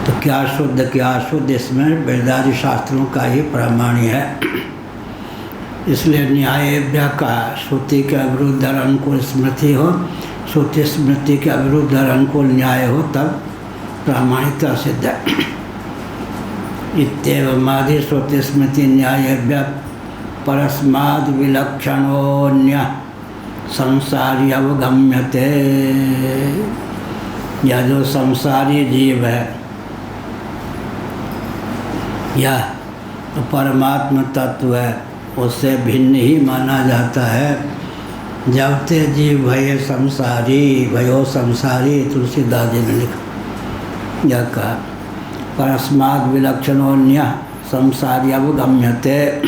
तो क्या शुद्ध क्या अशुद्ध इसमें वेदादि शास्त्रों का ही प्रामाण्य है। इसलिए न्यायव्या का श्रुति के विरुद्ध और अनुकूल स्मृति हो, श्रुति स्मृति के विरुद्ध और अनुकूल न्याय हो, तब प्रामाणिकता सिद्ध है। इत्येवमादि श्रुति स्मृति न्यायव्या परस्माद् विलक्षणोऽन्य संसारी अवगम्यते। यह जो संसारी जीव है यह परमात्म तत्व है, उससे भिन्न ही माना जाता है। जब ते जीव भये संसारी, भयो संसारी, तुलसीदास जी ने लिखा यह कहा। परस्माद् विलक्षणोऽन्य संसारी अवगम्यते।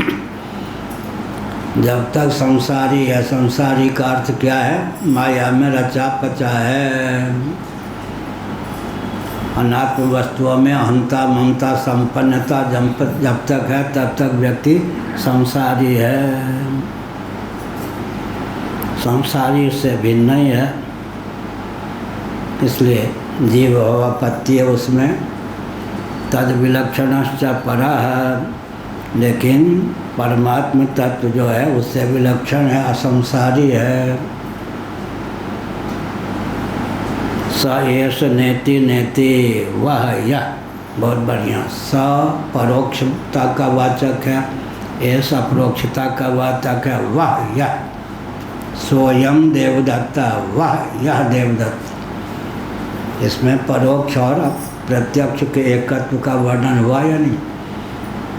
जब तक संसारी है, संसारी का अर्थ क्या है? माया में रचा पचा है। अनात्म वस्तुओं में अहंता ममता संपन्नता जब तक है तब तक व्यक्ति संसारी है। संसारी से भिन्न ही है। इसलिए जीव अपत्ति है उसमें, तद विलक्षणश्च परा है। लेकिन परमात्म तत्व जो है उससे विलक्षण है, असंसारी है। स एष नेति नेति, वह यह, बहुत बढ़िया। स परोक्षता का वाचक है, एष अपरोक्षता का वाचक है, वह यह स्वयं देवदत्ता, वह यह देवदत्त। इसमें परोक्ष और प्रत्यक्ष के एकत्व का वर्णन हुआ या नहीं?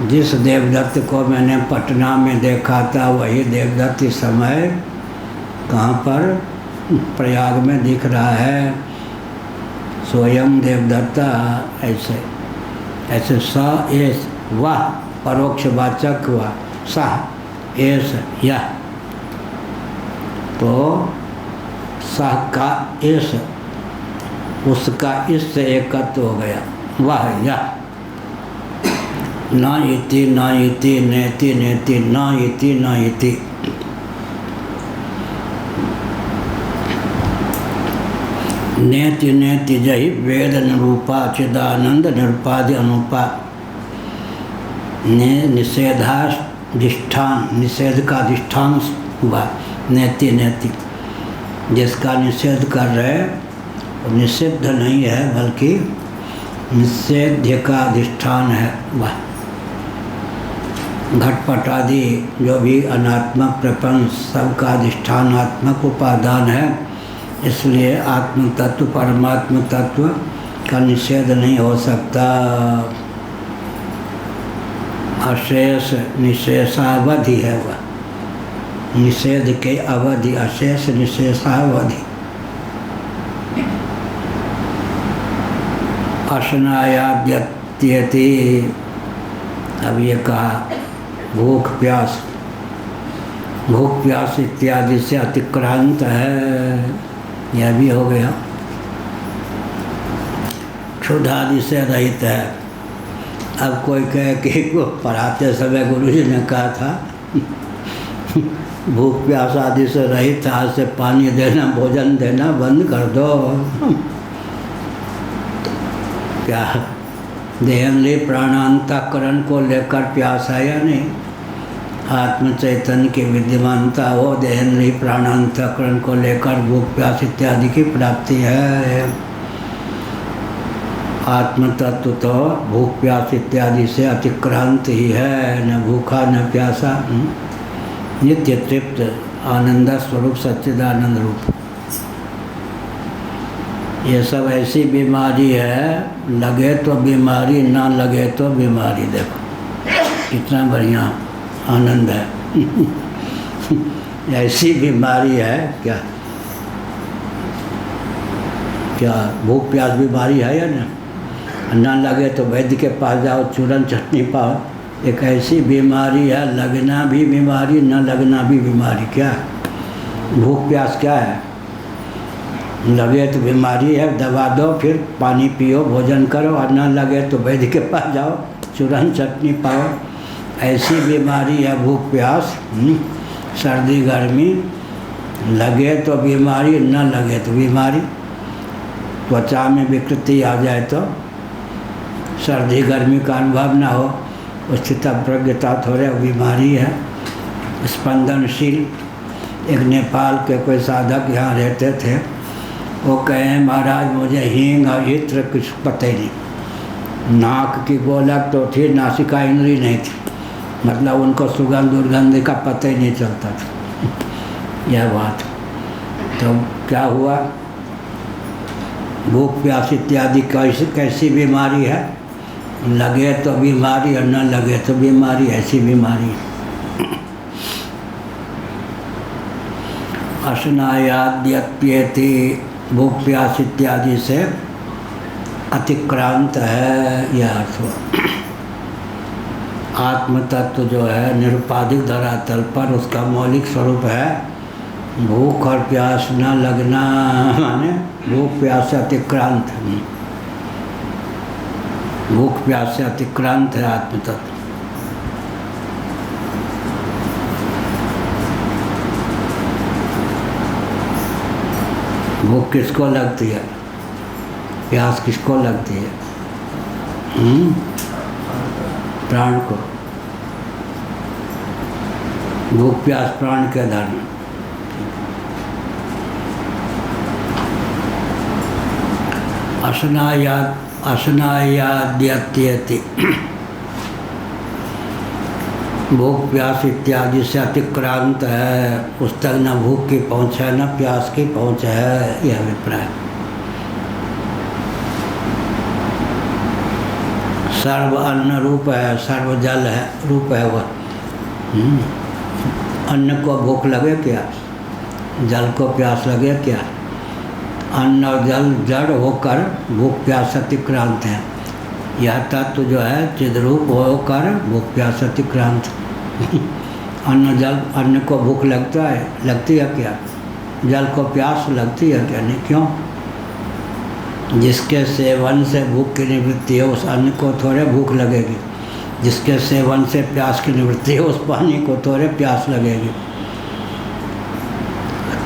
जिस देवदत्त को मैंने पटना में देखा था वही देवदत्त इस समय कहाँ पर? प्रयाग में दिख रहा है। स्वयं देवदत्ता। ऐसे स एस, वह परोक्षवाचक हुआ, सह एस यह, तो सह का एस, उसका इससे एकत्व हो गया, वह यह। न इति न इति नेति नेति, न इति न इति। नेति नेति जहि वेद निरूपा चिदानंद निरूपादि अनुपा। ने निषेधाधिष्ठान, निषेध का अधिष्ठान हुआ नेति नेति। जिसका निषेध कर रहे वो निषिद्ध नहीं है बल्कि निषेध्य का अधिष्ठान है वह। घटपट आदि जो भी अनात्मक प्रपंच सबका अधिष्ठानात्मक उपादान है। इसलिए आत्म तत्व परमात्म तत्व का निषेध नहीं हो सकता। अशेष निशेषावधि है वह, निषेध के अवधि, अशेष निशेषावधि। अशनायाद्यत्यति, अब ये कहा भूख प्यास, भूख प्यास इत्यादि से अतिक्रांत है, यह भी हो गया। क्षुधादि से रहित है। अब कोई कहे कि वो पढ़ाते समय गुरुजी ने कहा था भूख प्यास आदि से रहित, आज से पानी देना भोजन देना बंद कर दो। क्या देहली प्राणांतकरण को लेकर प्यास है या नहीं? आत्म चैतन्य की विद्यमानता हो, देहेंद्रीय प्राणांतकरण को लेकर भूख प्यास इत्यादि की प्राप्ति है। आत्म तत्व तो भूख प्यास इत्यादि से अतिक्रांत ही है, न भूखा न प्यासा, नित्य तृप्त आनंद स्वरूप सच्चिदानंद रूप। ये सब ऐसी बीमारी है, लगे तो बीमारी, ना लगे तो बीमारी। देखो कितना बढ़िया आनंद है। ऐसी बीमारी है क्या? क्या भूख प्यास बीमारी है या ना? ना लगे तो वैद्य के पास जाओ, चूरन चटनी पाओ। एक ऐसी बीमारी है, लगना भी बीमारी, न लगना भी बीमारी। क्या भूख प्यास क्या है? लगे तो बीमारी है, दवा दो, फिर पानी पियो, भोजन करो, और ना लगे तो वैद्य के पास जाओ, चूरन चटनी पाओ। ऐसी बीमारी है भूख प्यास। सर्दी गर्मी, लगे तो बीमारी, न लगे तो बीमारी। त्वचा में विकृति आ जाए तो सर्दी गर्मी का अनुभव ना हो, स्थितप्रज्ञता थोड़े बीमारी है। स्पंदनशील। एक नेपाल के कोई साधक यहाँ रहते थे, वो कहे महाराज मुझे हींग और इत्र कुछ पता ही नहीं। नाक की गोलक तो थी, नासिका इंद्री नहीं थी, मतलब उनको सुगंध दुर्गंध का पता ही नहीं चलता था। यह बात। तो क्या हुआ, भूख प्यास इत्यादि कैसी बीमारी है, लगे तो बीमारी और न लगे तो बीमारी, ऐसी बीमारी। अशनायाद्यप्येति, भूख प्यास इत्यादि से अतिक्रांत है, यह अर्थ हुआ। आत्म तत्व जो है निरुपाधिक धरातल पर उसका मौलिक स्वरूप है भूख और प्यास न लगना, माने भूख प्यास से अतिक्रांत। भूख प्यास से अतिक्रांत है आत्म तत्व। भूख किसको लगती है, प्यास किसको लगती है? प्राण को। भूख प्यास प्राण के धर्म। अशनायाद्यत्येति, भूख प्यास इत्यादि से अतिक्रांत है, उस तक न भूख की पहुँच है न प्यास की पहुँच है, यह अभिप्राय। सर्व अन्न रूप है, सर्व जल है रूप है वह। अन्न को भूख लगे क्या, जल को प्यास लगे क्या? अन्न और जल जड़ होकर भूख प्यास अतिक्रांत है। यह तत्व जो है चिद्रूप होकर भूख प्यास अतिक्रांत। अन्न जल, अन्न को भूख लगता है, लगती है क्या? जल को प्यास लगती है क्या? नहीं। क्यों? जिसके सेवन से भूख की निवृत्ति है उस अन्न को थोड़े भूख लगेगी, जिसके सेवन से प्यास की निवृत्ति है उस पानी को थोड़े प्यास लगेगी।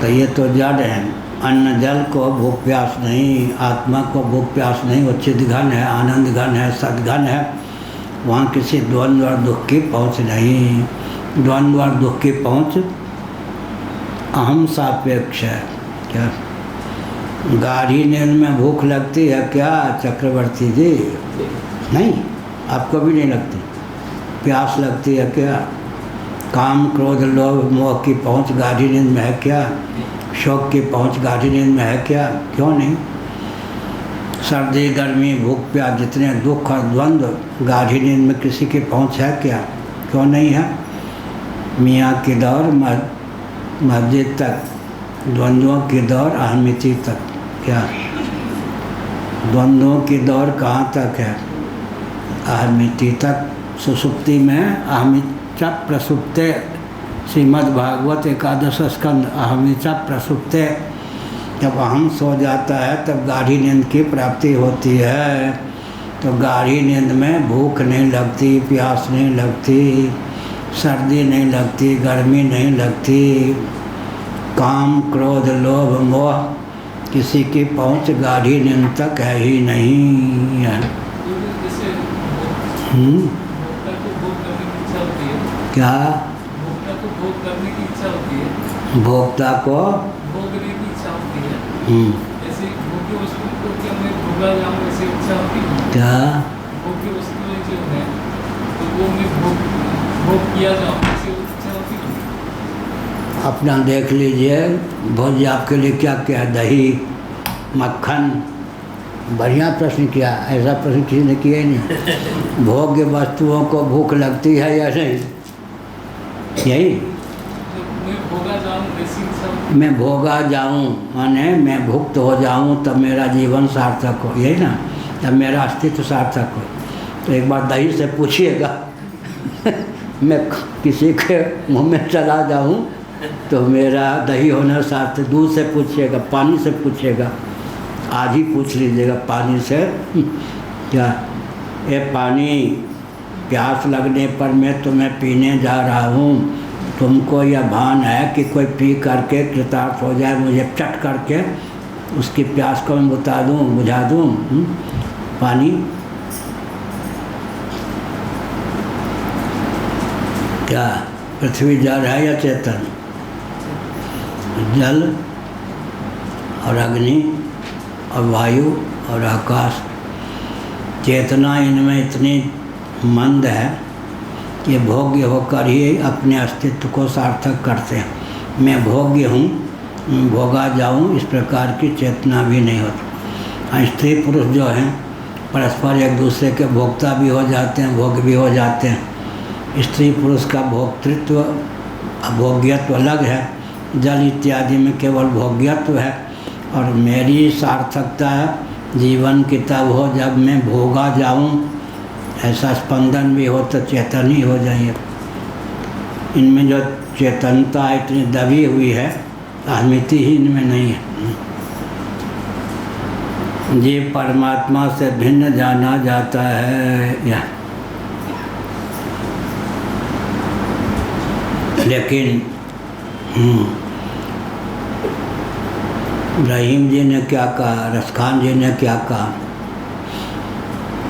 तो ये तो जड़ है। अन्न जल को भूख प्यास नहीं, आत्मा को भूख प्यास नहीं, वो चिद्घन है, आनंद घन है, सद्घन है। वहाँ किसी द्वंद्व और दुख की पहुँच नहीं। द्वंद्व और दुख की पहुँच अहम सापेक्ष है। क्या गाढ़ी नींद में भूख लगती है क्या चक्रवर्ती जी? नहीं, आपको भी नहीं लगती। प्यास लगती है क्या? काम क्रोध लोभ मोह की पहुँच गाढ़ी नींद में है क्या? शोक की पहुँच गाढ़ी नींद में है क्या? क्यों नहीं? सर्दी गर्मी भूख प्यास जितने दुख और द्वंद्व गाढ़ी नींद में किसी की पहुँच है क्या? क्यों नहीं है? मियाँ की दौर मस्जिद तक, द्वंद्वों की दौर अहमिति तक। क्या द्वंद्वों की दौर कहाँ तक है? अहमिति तक। सुसुप्ति में अहमिचा प्रसुप्ते, श्रीमद्भागवत एकादश स्कंद। अहमिचा प्रसुप्ते, जब अहम सो जाता है तब गाढ़ी नींद की प्राप्ति होती है। तो गाढ़ी नींद में भूख नहीं लगती, प्यास नहीं लगती, सर्दी नहीं लगती, गर्मी नहीं लगती, काम क्रोध लोभ मोह किसी की पहुँच गाढ़ी नींद तक है ही नहीं है। क्या भोक्ता को भोगने की इच्छा होती है, जैसे भोग्य वस्तु को कि हमें भोगा जाऊँ ऐसी इच्छा होती है। क्या भोग्य वस्तुएं जो है तो वो मैं भोग किया जाऊँ ऐसी इच्छा होती है। अपना देख लीजिए, भोज्य आपके लिए क्या क्या है? दही मक्खन। बढ़िया प्रश्न किया, ऐसा प्रश्न किसी ने किया ही नहीं। भोग्य वस्तुओं को भूख लगती है या नहीं? यही मैं भोगा जाऊँ माने मैं भुक्त हो जाऊँ तब मेरा जीवन सार्थक हो, यही ना, तब मेरा अस्तित्व सार्थक हो। तो एक बार दही से पूछिएगा मैं किसी के मुँह में चला जाऊँ तो मेरा दही होना सार्थक। दूध से पूछिएगा, पानी से पूछिएगा, आज ही पूछ लीजिएगा पानी से क्या ये पानी प्यास लगने पर मैं तुम्हें पीने जा रहा हूँ, तुमको यह भान है कि कोई पी करके कृतार्थ हो जाए, मुझे चट करके उसकी प्यास को मैं बुझा दूँ पानी? क्या पृथ्वी जल है या चेतन? जल और अग्नि और वायु और आकाश। चेतना इनमें इतनी मंद है कि भोग्य होकर ही अपने अस्तित्व को सार्थक करते हैं। मैं भोग्य हूँ, भोगा जाऊँ, इस प्रकार की चेतना भी नहीं होती। स्त्री पुरुष जो हैं परस्पर एक दूसरे के भोक्ता भी हो जाते हैं, भोग भी हो जाते हैं। स्त्री पुरुष का भोक्तृत्व भोग्यत्व अलग है, जल इत्यादि में केवल भोग्यत्व है। और मेरी सार्थकता जीवन की तब हो जब मैं भोगा जाऊं, ऐसा स्पंदन भी हो तो चेतन ही हो जाइए। इनमें जो चेतनता इतनी दबी हुई है, अहमिति ही इनमें नहीं है। जीव परमात्मा से भिन्न जाना जाता है या लेकिन रहीम जी ने क्या कहा, रसखान जी ने क्या कहा,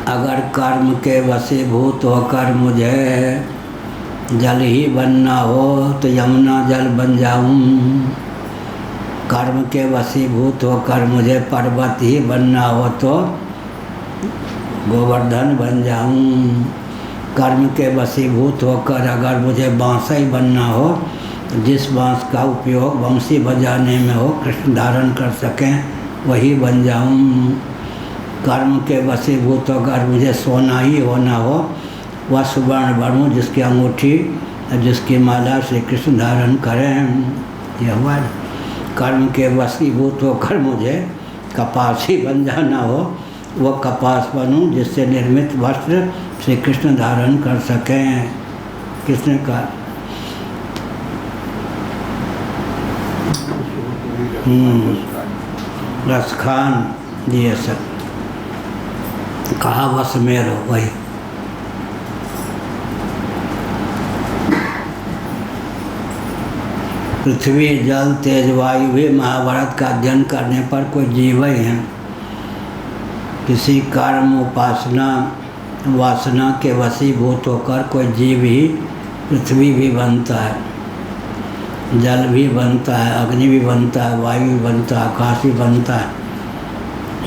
अगर कर्म के वशीभूत होकर मुझे जल ही बनना हो तो यमुना जल बन जाऊं। कर्म के वशीभूत होकर मुझे पर्वत ही बनना हो तो गोवर्धन बन जाऊं। कर्म के वशीभूत होकर अगर मुझे बांसुरी बनना हो तो जिस बांस का उपयोग बंसी बजाने में हो, कृष्ण धारण कर सकें, वही बन जाऊं। कर्म के वशीभूत होकर मुझे सोना ही होना हो, वह सुवर्ण बनूं जिसकी अंगूठी जिसकी माला श्री कृष्ण धारण करें। यह हुआ। कर्म के वशीभूत होकर मुझे कपास ही बन जाना हो, वह कपास बनूं जिससे निर्मित वस्त्र श्री कृष्ण धारण कर सकें। किसने कहा? रसखान ये सब कहा, बस मेरो वही। पृथ्वी जल तेज वायु भी महाभारत का अध्ययन करने पर कोई जीव ही हैं। किसी कर्म उपासना वासना के वशीभूत होकर कोई जीव ही पृथ्वी भी बनता है, जल भी बनता है, अग्नि भी बनता है, वायु भी बनता है, आकाश भी बनता है।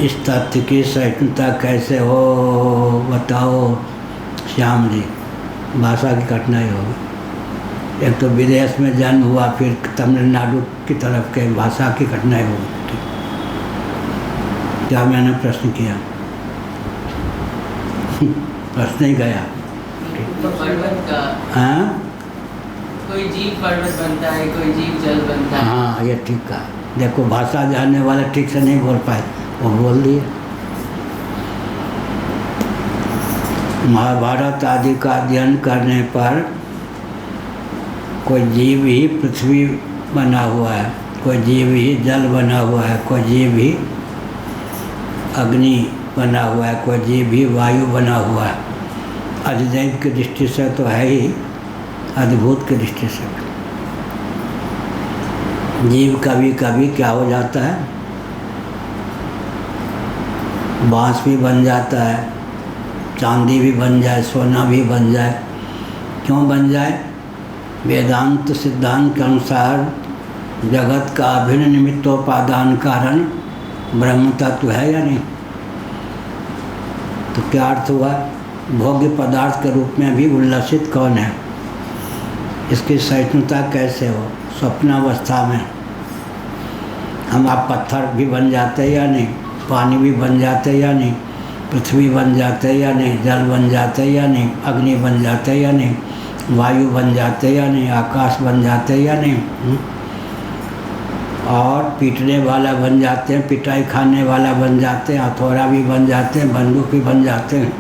इस तथ्य की सहिष्णुता कैसे हो बताओ श्याम जी? भाषा की कठिनाई होगी। एक तो विदेश में जन्म हुआ, फिर तमिलनाडु की तरफ के भाषा की कठिनाई होगी। क्या मैंने प्रश्न किया? प्रश्न ही गया। तो पर्वत का हाँ, कोई जीव पर्वत बनता है, कोई जीव जल बनता है। हाँ, ये ठीक कहा। देखो भाषा जानने वाले ठीक से नहीं बोल पाए, वो बोल दिए। महाभारत आदि का अध्ययन करने पर कोई जीव ही पृथ्वी बना हुआ है, कोई जीव ही जल बना हुआ है, कोई जीव ही अग्नि बना हुआ है, कोई जीव ही वायु बना हुआ है। अधिदैव की दृष्टि से तो है ही, अद्भुत की दृष्टि से। जीव कभी कभी क्या हो जाता है, बांस भी बन जाता है, चांदी भी बन जाए, सोना भी बन जाए। क्यों बन जाए? वेदांत सिद्धांत के अनुसार जगत का अभिन्न निमित्तोपादान कारण ब्रह्म तत्व है या नहीं? तो क्या अर्थ हुआ? भोग्य पदार्थ के रूप में भी उल्लसित कौन है? इसकी सहिष्णुता कैसे हो? स्वप्नावस्था में हम आप पत्थर भी बन जाते हैं या नहीं, पानी भी बन जाते हैं या नहीं, पृथ्वी बन जाते हैं या नहीं, जल बन जाते हैं या नहीं, अग्नि बन जाते हैं या नहीं, वायु बन जाते हैं या नहीं, आकाश बन जाते हैं या नहीं। और पीटने वाला बन जाते हैं, पिटाई खाने वाला बन जाते हैं, हथौड़ा भी बन जाते हैं, बंदूक भी बन जाते हैं।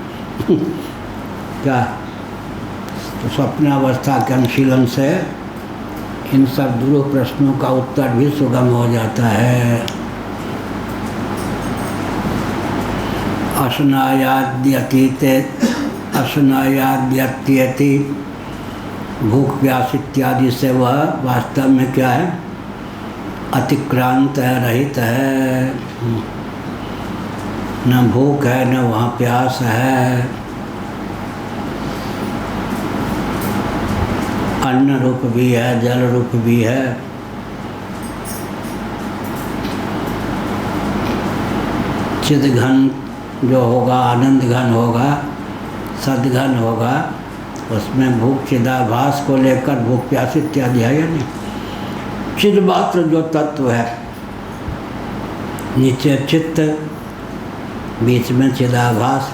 क्या? तो स्वप्नावस्था के अनुशीलन से इन सब दुरूह प्रश्नों का उत्तर भी सुगम हो जाता है। असनायाद्यत्यति भूख प्यास इत्यादि से वह वास्तव में क्या है? अतिक्रांत है, रहित है। न भूख है, न वहाँ प्यास है। अन्न रूप भी है, जल रूप भी है। चिद घन जो होगा, आनंद घन होगा, सदघन होगा, उसमें भूख चिदाभास को लेकर भूख प्यास इत्यादि है या नहीं। चिद मात्र जो तत्व है, नीचे चित्त, बीच में चिदाभास,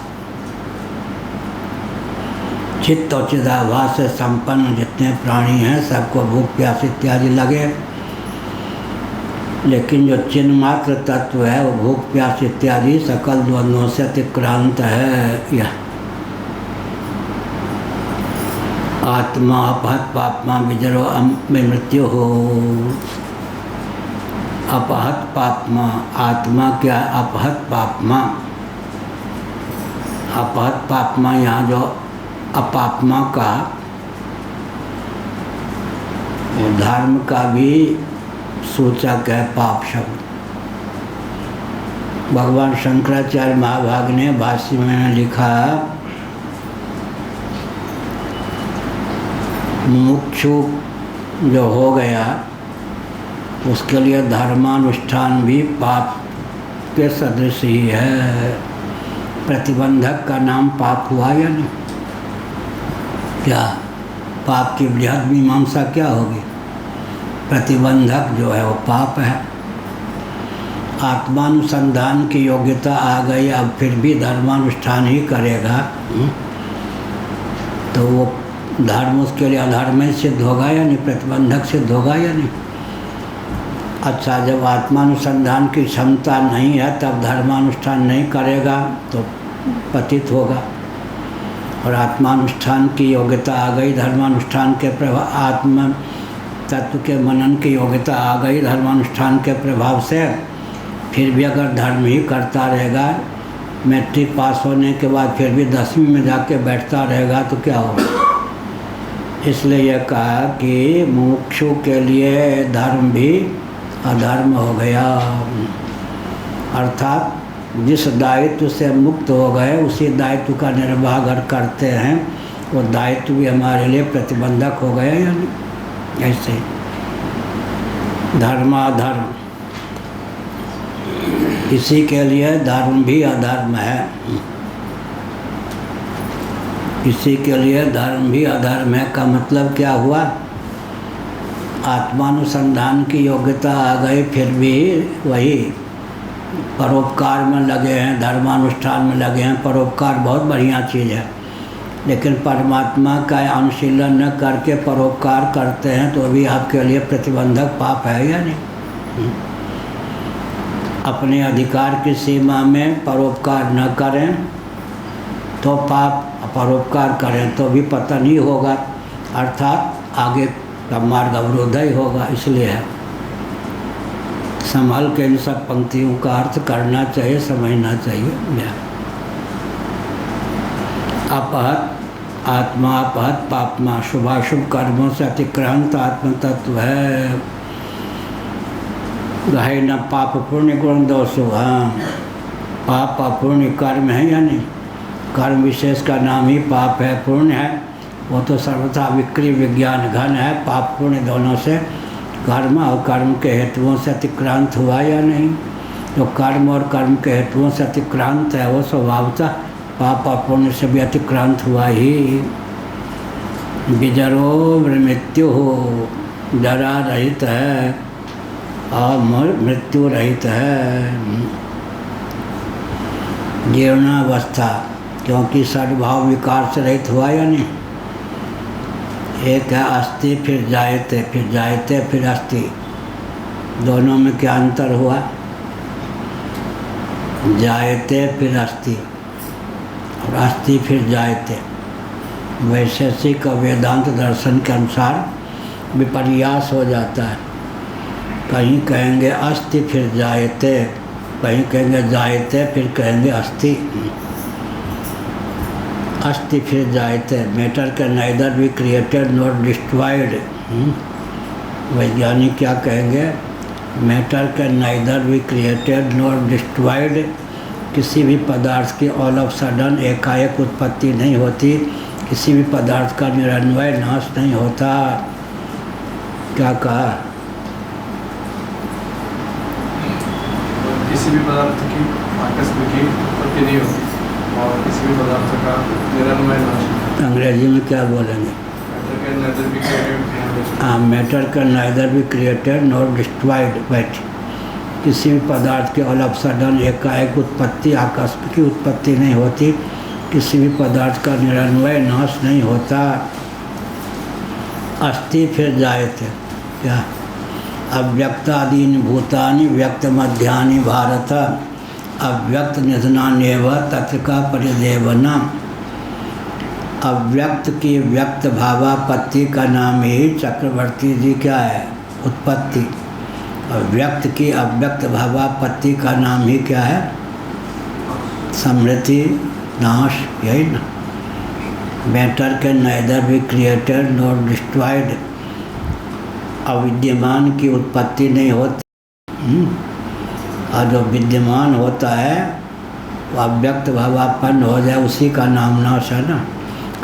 चित्त और चिदाभास से संपन्न जितने प्राणी हैं सबको भूख प्यास इत्यादि लगे, लेकिन जो चिन्ह मात्र तत्व है वो भूख प्यास इत्यादि सकल द्वंद्वों से अतिक्रांत है। यह आत्मा अपहत पापमा विजरो में मृत्यु हो। अपहत पापमा, आत्मा क्या है? अपहत पापमा। अपहत पापमा, यहाँ जो अपापमा का धर्म का भी सूचक है पाप शब्द। भगवान शंकराचार्य महाभाग ने भाष्य में लिखा, मुमुक्षु जो हो गया उसके लिए धर्मानुष्ठान भी पाप के सदृश ही है। प्रतिबंधक का नाम पाप हुआ या नहीं? क्या पाप की बृहद मीमांसा क्या होगी? प्रतिबंधक जो है वो पाप है। आत्मानुसंधान की योग्यता आ गई, अब फिर भी धर्मानुष्ठान ही करेगा तो वो धर्म उसके लिए अधर्म में सिद्ध होगा या नहीं? प्रतिबंधक सिद्ध होगा या नहीं? अच्छा, जब आत्मानुसंधान की क्षमता नहीं है तब धर्मानुष्ठान नहीं करेगा तो पतित होगा, और आत्मानुष्ठान की योग्यता आ गई, धर्मानुष्ठान के प्रभाव, आत्म तत्व के मनन की योग्यता आ गई धर्मानुष्ठान के प्रभाव से, फिर भी अगर धर्म ही करता रहेगा, मैट्रिक पास होने के बाद फिर भी 10वीं में जाके बैठता रहेगा तो क्या होगा? इसलिए यह कहा कि मुमुक्षु के लिए धर्म भी अधर्म हो गया। अर्थात जिस दायित्व से मुक्त हो गए उसी दायित्व का निर्वाह अगर करते हैं वो दायित्व भी हमारे लिए प्रतिबंधक हो गया या नहीं? ऐसे धर्माधर्म, इसी के लिए धर्म भी अधर्म है। इसी के लिए धर्म भी अधर्म है का मतलब क्या हुआ? आत्मानुसंधान की योग्यता आ गई, फिर भी वही परोपकार में लगे हैं, धर्मानुष्ठान में लगे हैं। परोपकार बहुत बढ़िया चीज़ है, लेकिन परमात्मा का अनुशीलन न करके परोपकार करते हैं तो भी आपके लिए प्रतिबंधक पाप है या नहीं? अपने अधिकार की सीमा में परोपकार न करें तो पाप, परोपकार करें तो भी पतन ही होगा, अर्थात आगे का मार्ग अवरोध ही होगा। इसलिए है संभल के इन सब पंक्तियों का अर्थ करना चाहिए, समझना चाहिए। अपहत आत्मा, अपहत पापमा, शुभाशुभ कर्मों से अतिक्रांत आत्म तत्व है। गहे न पाप पुण्य गुण दोषो। हाँ, पाप अपूर्ण कर्म है या नहीं? कर्म विशेष का नाम ही पाप है, पुण्य है वो तो सर्वथा विक्री विज्ञान घन है। पाप पुण्य दोनों से कर्म और कर्म के हेतुओं से अतिक्रांत हुआ या नहीं? जो कर्म और कर्म के हेतुओं से अतिक्रांत है वो स्वभावतः पाप और पुण्य से भी अतिक्रांत हुआ ही। विजरो मृत्यु हो, जरा रहित है और मृत्यु रहित है। जीर्णावस्था, क्योंकि सद्भाव विकार से रहित हुआ या नहीं? एक है अस्थि, फिर जायते, फिर जायते, फिर अस्थि। दोनों में क्या अंतर हुआ? जायते फिर अस्थि और अस्थि फिर जायते। वैशेषिक और वेदांत दर्शन के अनुसार विपर्यास हो जाता है। कहीं कहेंगे अस्थि फिर जायते, कहीं कहेंगे जायते फिर कहेंगे अस्थि। अस्थि फिर जायते, मैटर के नाइदर भी क्रिएटेड नॉट डिस्ट्रॉयड। वैज्ञानिक क्या कहेंगे? मैटर के नाइदर भी क्रिएटेड नॉट डिस्ट्रॉयड। किसी भी पदार्थ की ऑल ऑफ सडन एकाएक उत्पत्ति नहीं होती, किसी भी पदार्थ का निरन्वय नाश नहीं होता। क्या कहा? किसी भी पदार्थ की आकस्मिक उत्पत्ति नहीं होती और किसी भी पदार्थ का निरन्वय नाश नहीं होता। अंग्रेजी में क्या बोलेंगे? हाँ, matter can neither be created nor destroyed but किसी भी पदार्थ के ऑल ऑफ सडन एकाएक उत्पत्ति आकस्मिक की उत्पत्ति नहीं होती, किसी भी पदार्थ का निरन्वय नाश नहीं होता। अस्ति फिर जायते क्या? अव्यक्तादीनि भूतानि व्यक्त मध्यानि भारत अव्यक्त निधनान्येव तत्र का परिदेवना। अव्यक्त की व्यक्त भावापत्ति का नाम ही चक्रवर्ती जी क्या है? उत्पत्ति। और व्यक्त की अव्यक्त भावापत्ति का नाम ही क्या है? समृद्धि, नाश। यही ना। Matter can neither be created nor destroyed. अविद्यमान की उत्पत्ति नहीं होती और जो विद्यमान होता है वो अव्यक्त भावापन्न हो जाए, उसी का नाम नाश है ना।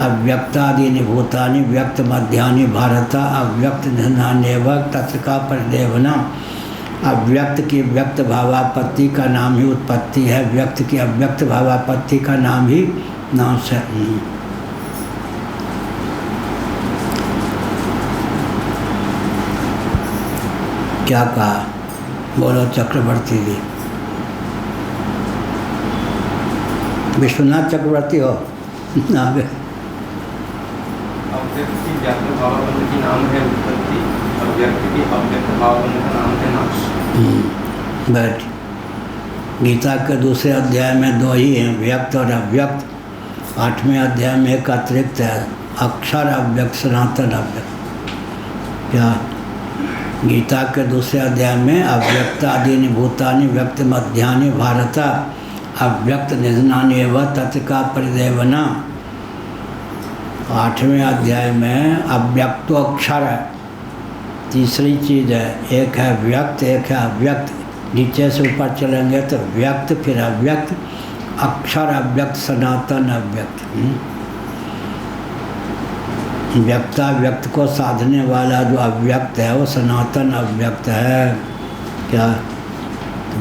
अव्यक्तादीनि भूतानि व्यक्त मध्यानि भारत अव्यक्त निधनान्येव तत्र का परिदेवना। अव्यक्त की व्यक्त भावापत्ति का नाम ही उत्पत्ति है, व्यक्त की अव्यक्त भावापत्ति का नाम ही नाश है। क्या कहा? बोलो चक्रवर्ती जी। विश्वनाथ चक्रवर्ती हो? आगे। अव्यक्त की व्यक्त भावापन्न की नाम है उत्पत्ति और व्यक्त की अव्यक्त भावापन्न का नाम है नाश। बैठ। गीता के दूसरे अध्याय में दो ही हैं, व्यक्त और अव्यक्त। 8वें अध्याय में एक अतिरिक्त है, अक्षर अव्यक्त सनातन अव्यक्त। क्या? गीता के दूसरे अध्याय में अव्यक्तादीनि भूतानि व्यक्त मध्यानि भारत अव्यक्त निधनान्येव तत्र का परिदेवना। 8वें अध्याय में अव्यक्तोक्षर तीसरी चीज़ है, एक है व्यक्त एक है अव्यक्त। नीचे से ऊपर चलेंगे तो व्यक्त फिर अव्यक्त, अक्षर अव्यक्त सनातन अव्यक्त। व्यक्ता व्यक्त को साधने वाला जो अव्यक्त है वो सनातन अव्यक्त है। क्या?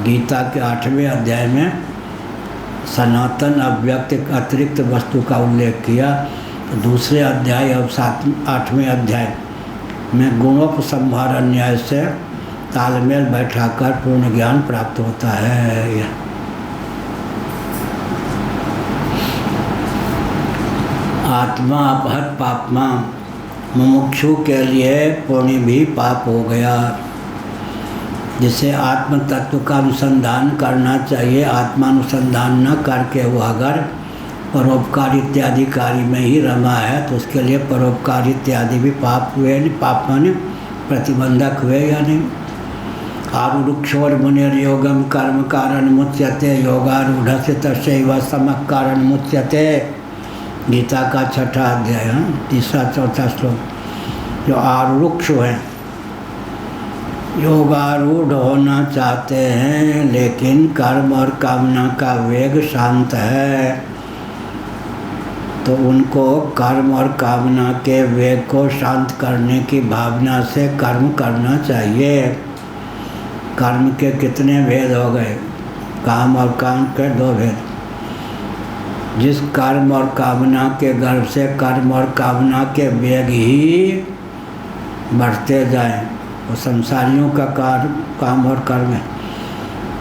गीता के 8वें अध्याय में सनातन अव्यक्त एक अतिरिक्त वस्तु का उल्लेख किया। तो दूसरे अध्याय और 8वें अध्याय में गुणोपसंहार न्याय से तालमेल बैठाकर पूर्ण ज्ञान प्राप्त होता है। आत्मा अपहत पापमा, मुमुक्षु के लिए पुण्य भी पाप हो गया। जिसे आत्म तत्व का अनुसंधान करना चाहिए, आत्मानुसंधान न करके वो अगर परोपकार इत्यादि कार्य में ही रमा है तो उसके लिए परोपकार इत्यादि भी पाप हुए। नहीं, पाप माने प्रतिबंधक हुए या नहीं। आरूढ़ोर मुनिर्योगम कर्म कारण मुच्यते योगारूढ़ से तस्यैव समः कारण मुच्यते। गीता का 6ठा अध्याय, तीसरा चौथा श्लोक। जो आरूढ़ हैं, योगारूढ़ होना चाहते हैं लेकिन कर्म और कामना का वेग शांत है, तो उनको कर्म और कामना के वेग को शांत करने की भावना से कर्म करना चाहिए। कर्म के कितने भेद हो गए? काम और काम के 2 भेद। जिस कर्म और कामना के गर्भ से कर्म और कामना के वेग ही बढ़ते जाएं, वो संसारियों का काम और कर्म है।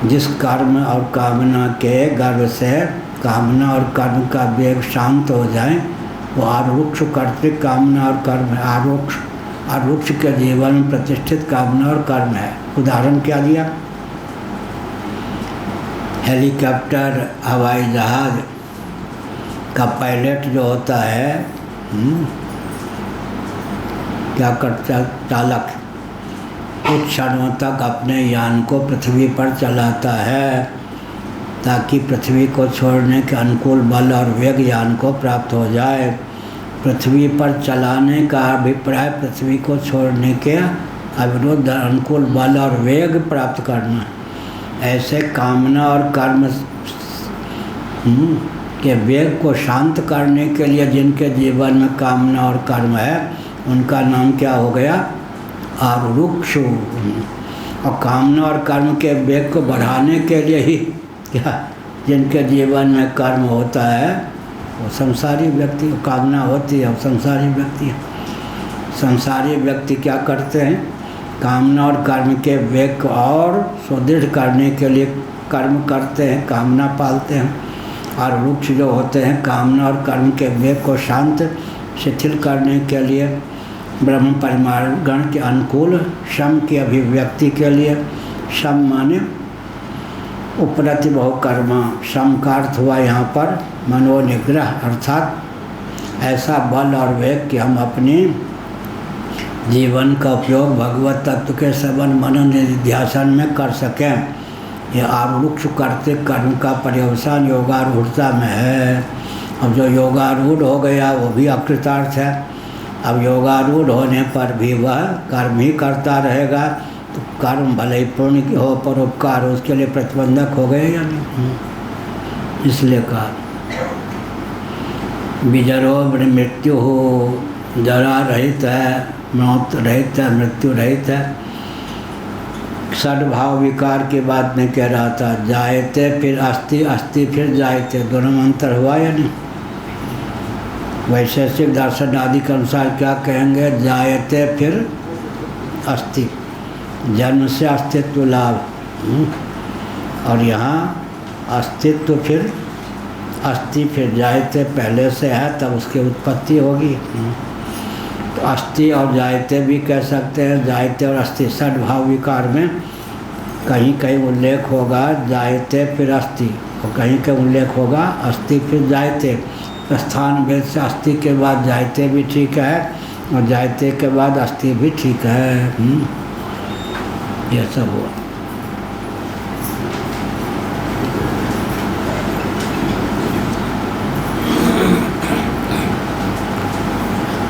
जिस कर्म और कामना के गर्भ से कामना और कर्म का वेग शांत हो जाए, वो आरूढ़ कर्तृक कामना और कर्म है। आरूढ़ के जीवन में प्रतिष्ठित कामना और कर्म है। उदाहरण क्या दिया? हेलीकॉप्टर, हवाई जहाज का पायलट जो होता है, क्या करता? चालक कुछ क्षणों तक अपने यान को पृथ्वी पर चलाता है ताकि पृथ्वी को छोड़ने के अनुकूल बल और वेग यान को प्राप्त हो जाए। पृथ्वी पर चलाने का अभिप्राय पृथ्वी को छोड़ने के अविरुद्ध अनुकूल बल और वेग प्राप्त करना। ऐसे कामना और कर्म कि वेग को शांत करने के लिए जिनके जीवन में कामना और कर्म है उनका नाम क्या हो गया? आरुरुक्षु। और कामना और कर्म के वेग को बढ़ाने के लिए ही क्या जिनके जीवन में कर्म होता है वो संसारी व्यक्ति, कामना होती है, संसारी व्यक्ति है। संसारी व्यक्ति क्या करते हैं? कामना और कर्म के वेग को और सुदृढ़ करने के लिए कर्म करते हैं, कामना पालते हैं। और वृक्ष जो होते हैं कामना और कर्म के वेग को शांत शिथिल करने के लिए ब्रह्म परिमाण के अनुकूल शम की अभिव्यक्ति के लिए, शम माने उपरति बहुकर्मा, शम का अर्थ हुआ यहाँ पर मनोनिग्रह, अर्थात ऐसा बल और वेग कि हम अपने जीवन का उपयोग भगवत तत्व के श्रवण मनन निध्यासन में कर सकें। ये आरूढ़ करते कर्म का पर्यवसान योगारूढ़ता में है। अब जो योगारूढ़ हो गया वो भी अकृतार्थ है। अब योगारूढ़ होने पर भी वह कर्म ही करता रहेगा, तो कर्म भले ही पुण्य हो परोपकार हो, उसके लिए प्रतिबंधक हो गए या नहीं? इसलिए कहा विजरो मृत्यु हो, जरा रहित है, मौत रहित है, मृत्यु रहित है। सद्भाव विकार की बात में कह रहा था, जायते फिर अस्थि, अस्थि फिर जायते, दोनों में अंतर हुआ या नहीं? वैशेषिक दर्शन आदि के अनुसार क्या कहेंगे? जायते फिर अस्थि, जन्म से अस्तित्व लाभ, और यहाँ अस्तित्व फिर अस्थि फिर जायते पहले से है तब उसकी उत्पत्ति होगी। तो अस्थि और जायते भी कह सकते हैं। जायते और अस्थि सद्भाव विकार में कहीं कहीं उल्लेख होगा जायते फिर अस्थि, और कहीं कहीं उल्लेख होगा अस्थि फिर जायते। स्थान भेद से अस्थि के बाद जायते भी ठीक है और जायते के बाद अस्थि भी ठीक है। यह सब हुआ।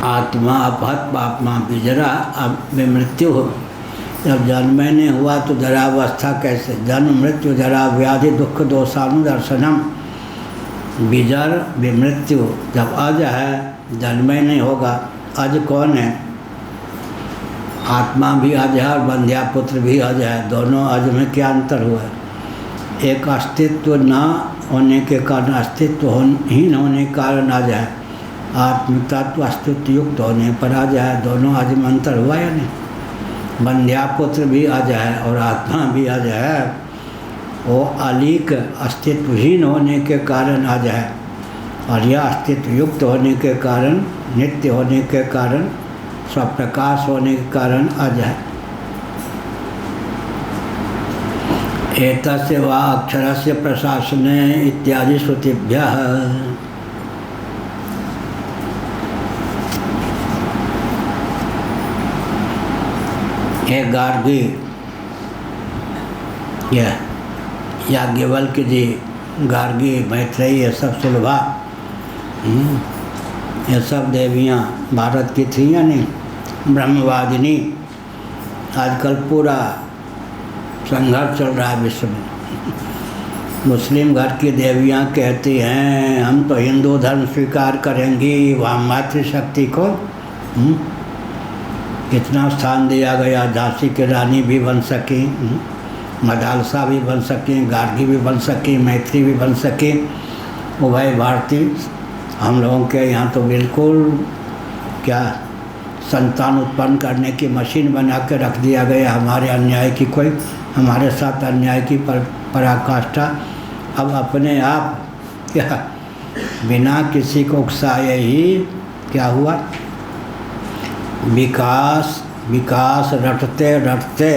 आत्मा अपहत पापमा विजरा, अब में मृत्यु हो। जब जन्म नहीं हुआ तो जरावस्था कैसे? जन्म मृत्यु जरा व्याधि दुख दोषानुदर्शनम, विजर विमृत्यु। जब अज है जन्म ही नहीं होगा। अज कौन है? आत्मा भी अज है और बंध्या पुत्र भी अज है। दोनों अज में क्या अंतर हुआ है? एक अस्तित्व न होने के कारण, अस्तित्वहीन होने के कारण अज है, आत्मतत्व अस्तित्व युक्त होने पर अज है। दोनों अज में अंतर हुआ या नहीं? बंध्या पुत्र भी अज है और आत्मा भी अज है। वो अलीक अस्तित्वहीन होने के कारण अज है, और यह अस्तित्व युक्त होने के कारण, नित्य होने के कारण, स्वप्रकाश होने के कारण अज है। एतस्य वा अक्षरस्य प्रशासने इत्यादि श्रुतिभ्यः। हे गार्गी, यह याज्ञवल्क्य जी, गार्गी, मैत्रेयी, ये सब सुलभा, ये सब देवियाँ भारत की थी या नहीं? ब्रह्मवादिनी। आजकल पूरा संघर्ष चल रहा है विश्व में। मुस्लिम घर की देवियाँ कहती हैं हम तो हिंदू धर्म स्वीकार करेंगी, वहाँ मातृशक्ति को कितना स्थान दिया गया। झांसी की रानी भी बन सकी, मदालसा भी बन सकी, गार्गी भी बन सकी, मैत्री भी बन सकी। उभय भारती हम लोगों के यहाँ तो बिल्कुल क्या संतान उत्पन्न करने की मशीन बना के रख दिया गया। हमारे अन्याय की कोई, हमारे साथ अन्याय की पराकाष्ठा। अब अपने आप क्या बिना किसी को उकसाए ही क्या हुआ? विकास, विकास रटते रटते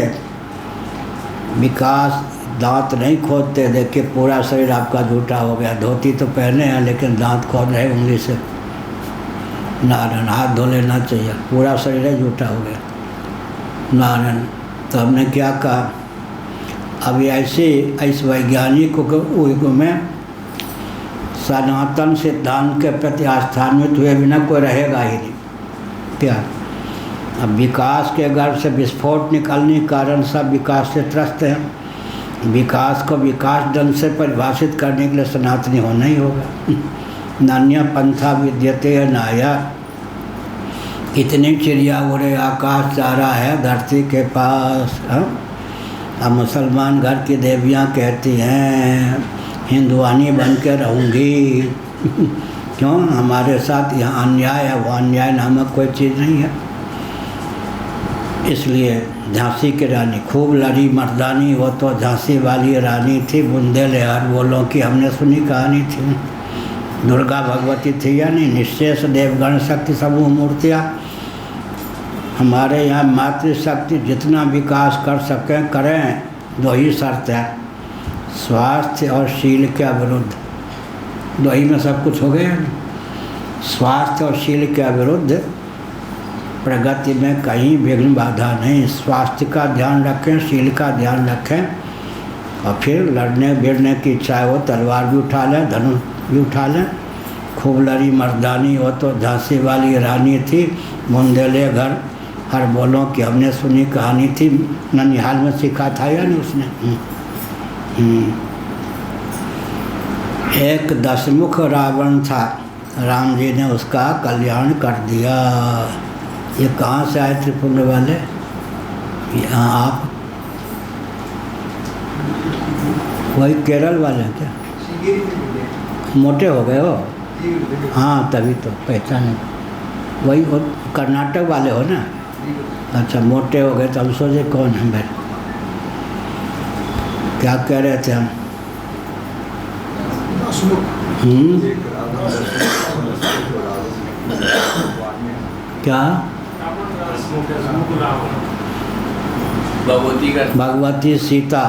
विकास, दांत नहीं खोदते। देखिए पूरा शरीर आपका झूठा हो गया। धोती तो पहने हैं लेकिन दांत खोद रहे उंगली से। नारायण, हाथ धो लेना चाहिए, पूरा शरीर है झूठा हो गया। नारायण, तो हमने क्या कहा? अभी ऐसे वैज्ञानिक युग में सनातन सिद्धांत के प्रति आस्थान्वित हुए बिना कोई रहेगा ही नहीं। क्या? अब विकास के गर्भ से विस्फोट निकलने के कारण सब विकास से त्रस्त हैं। विकास को विकास ढंग से परिभाषित करने के लिए सनातनी होना ही होगा। नान्य पंथा विद्यते नाया, कितनी चिड़िया उड़े आकाश जा रहा है धरती के पास। अब मुसलमान घर की देवियाँ कहती हैं हिंदुआनी बन के रहूँगी। क्यों? हमारे साथ यहाँ अन्याय है, वो अन्याय नामक कोई चीज़ नहीं है। इसलिए झांसी की रानी खूब लड़ी मर्दानी, वो तो झांसी वाली रानी थी, बुंदेलहर बोलों की हमने सुनी कहानी थी। दुर्गा भगवती थी या नहीं, निश्चेष देवगण शक्ति समूह मूर्तियाँ। हमारे यहाँ मातृशक्ति जितना विकास कर सकें करें, दो ही शर्त है, स्वास्थ्य और शील के विरुद्ध। दो ही में सब कुछ हो गया। स्वास्थ्य और शील के विरुद्ध प्रगति में कहीं विघ्न बाधा नहीं। स्वास्थ्य का ध्यान रखें, शील का ध्यान रखें, और फिर लड़ने भिड़ने की इच्छा हो तलवार भी उठा लें, धनुष भी उठा लें। खूब लड़ी मर्दानी, वो तो झांसी वाली रानी थी, बुंदेले घर हर बोलों की हमने सुनी कहानी थी। ननिहाल में सीखा था या नहीं उसने। एक दशमुख रावण था, राम जी ने उसका कल्याण कर दिया। ये कहाँ से आए त्रिपुंड वाले? यहाँ आप वही केरल वाले हैं क्या? मोटे हो गए हो? हाँ तभी तो पहचाने। वही कर्नाटक वाले हो ना? अच्छा मोटे हो गए तो हम सोचे कौन है भाई। क्या कह रहे थे हम? क्या? भगवती सीता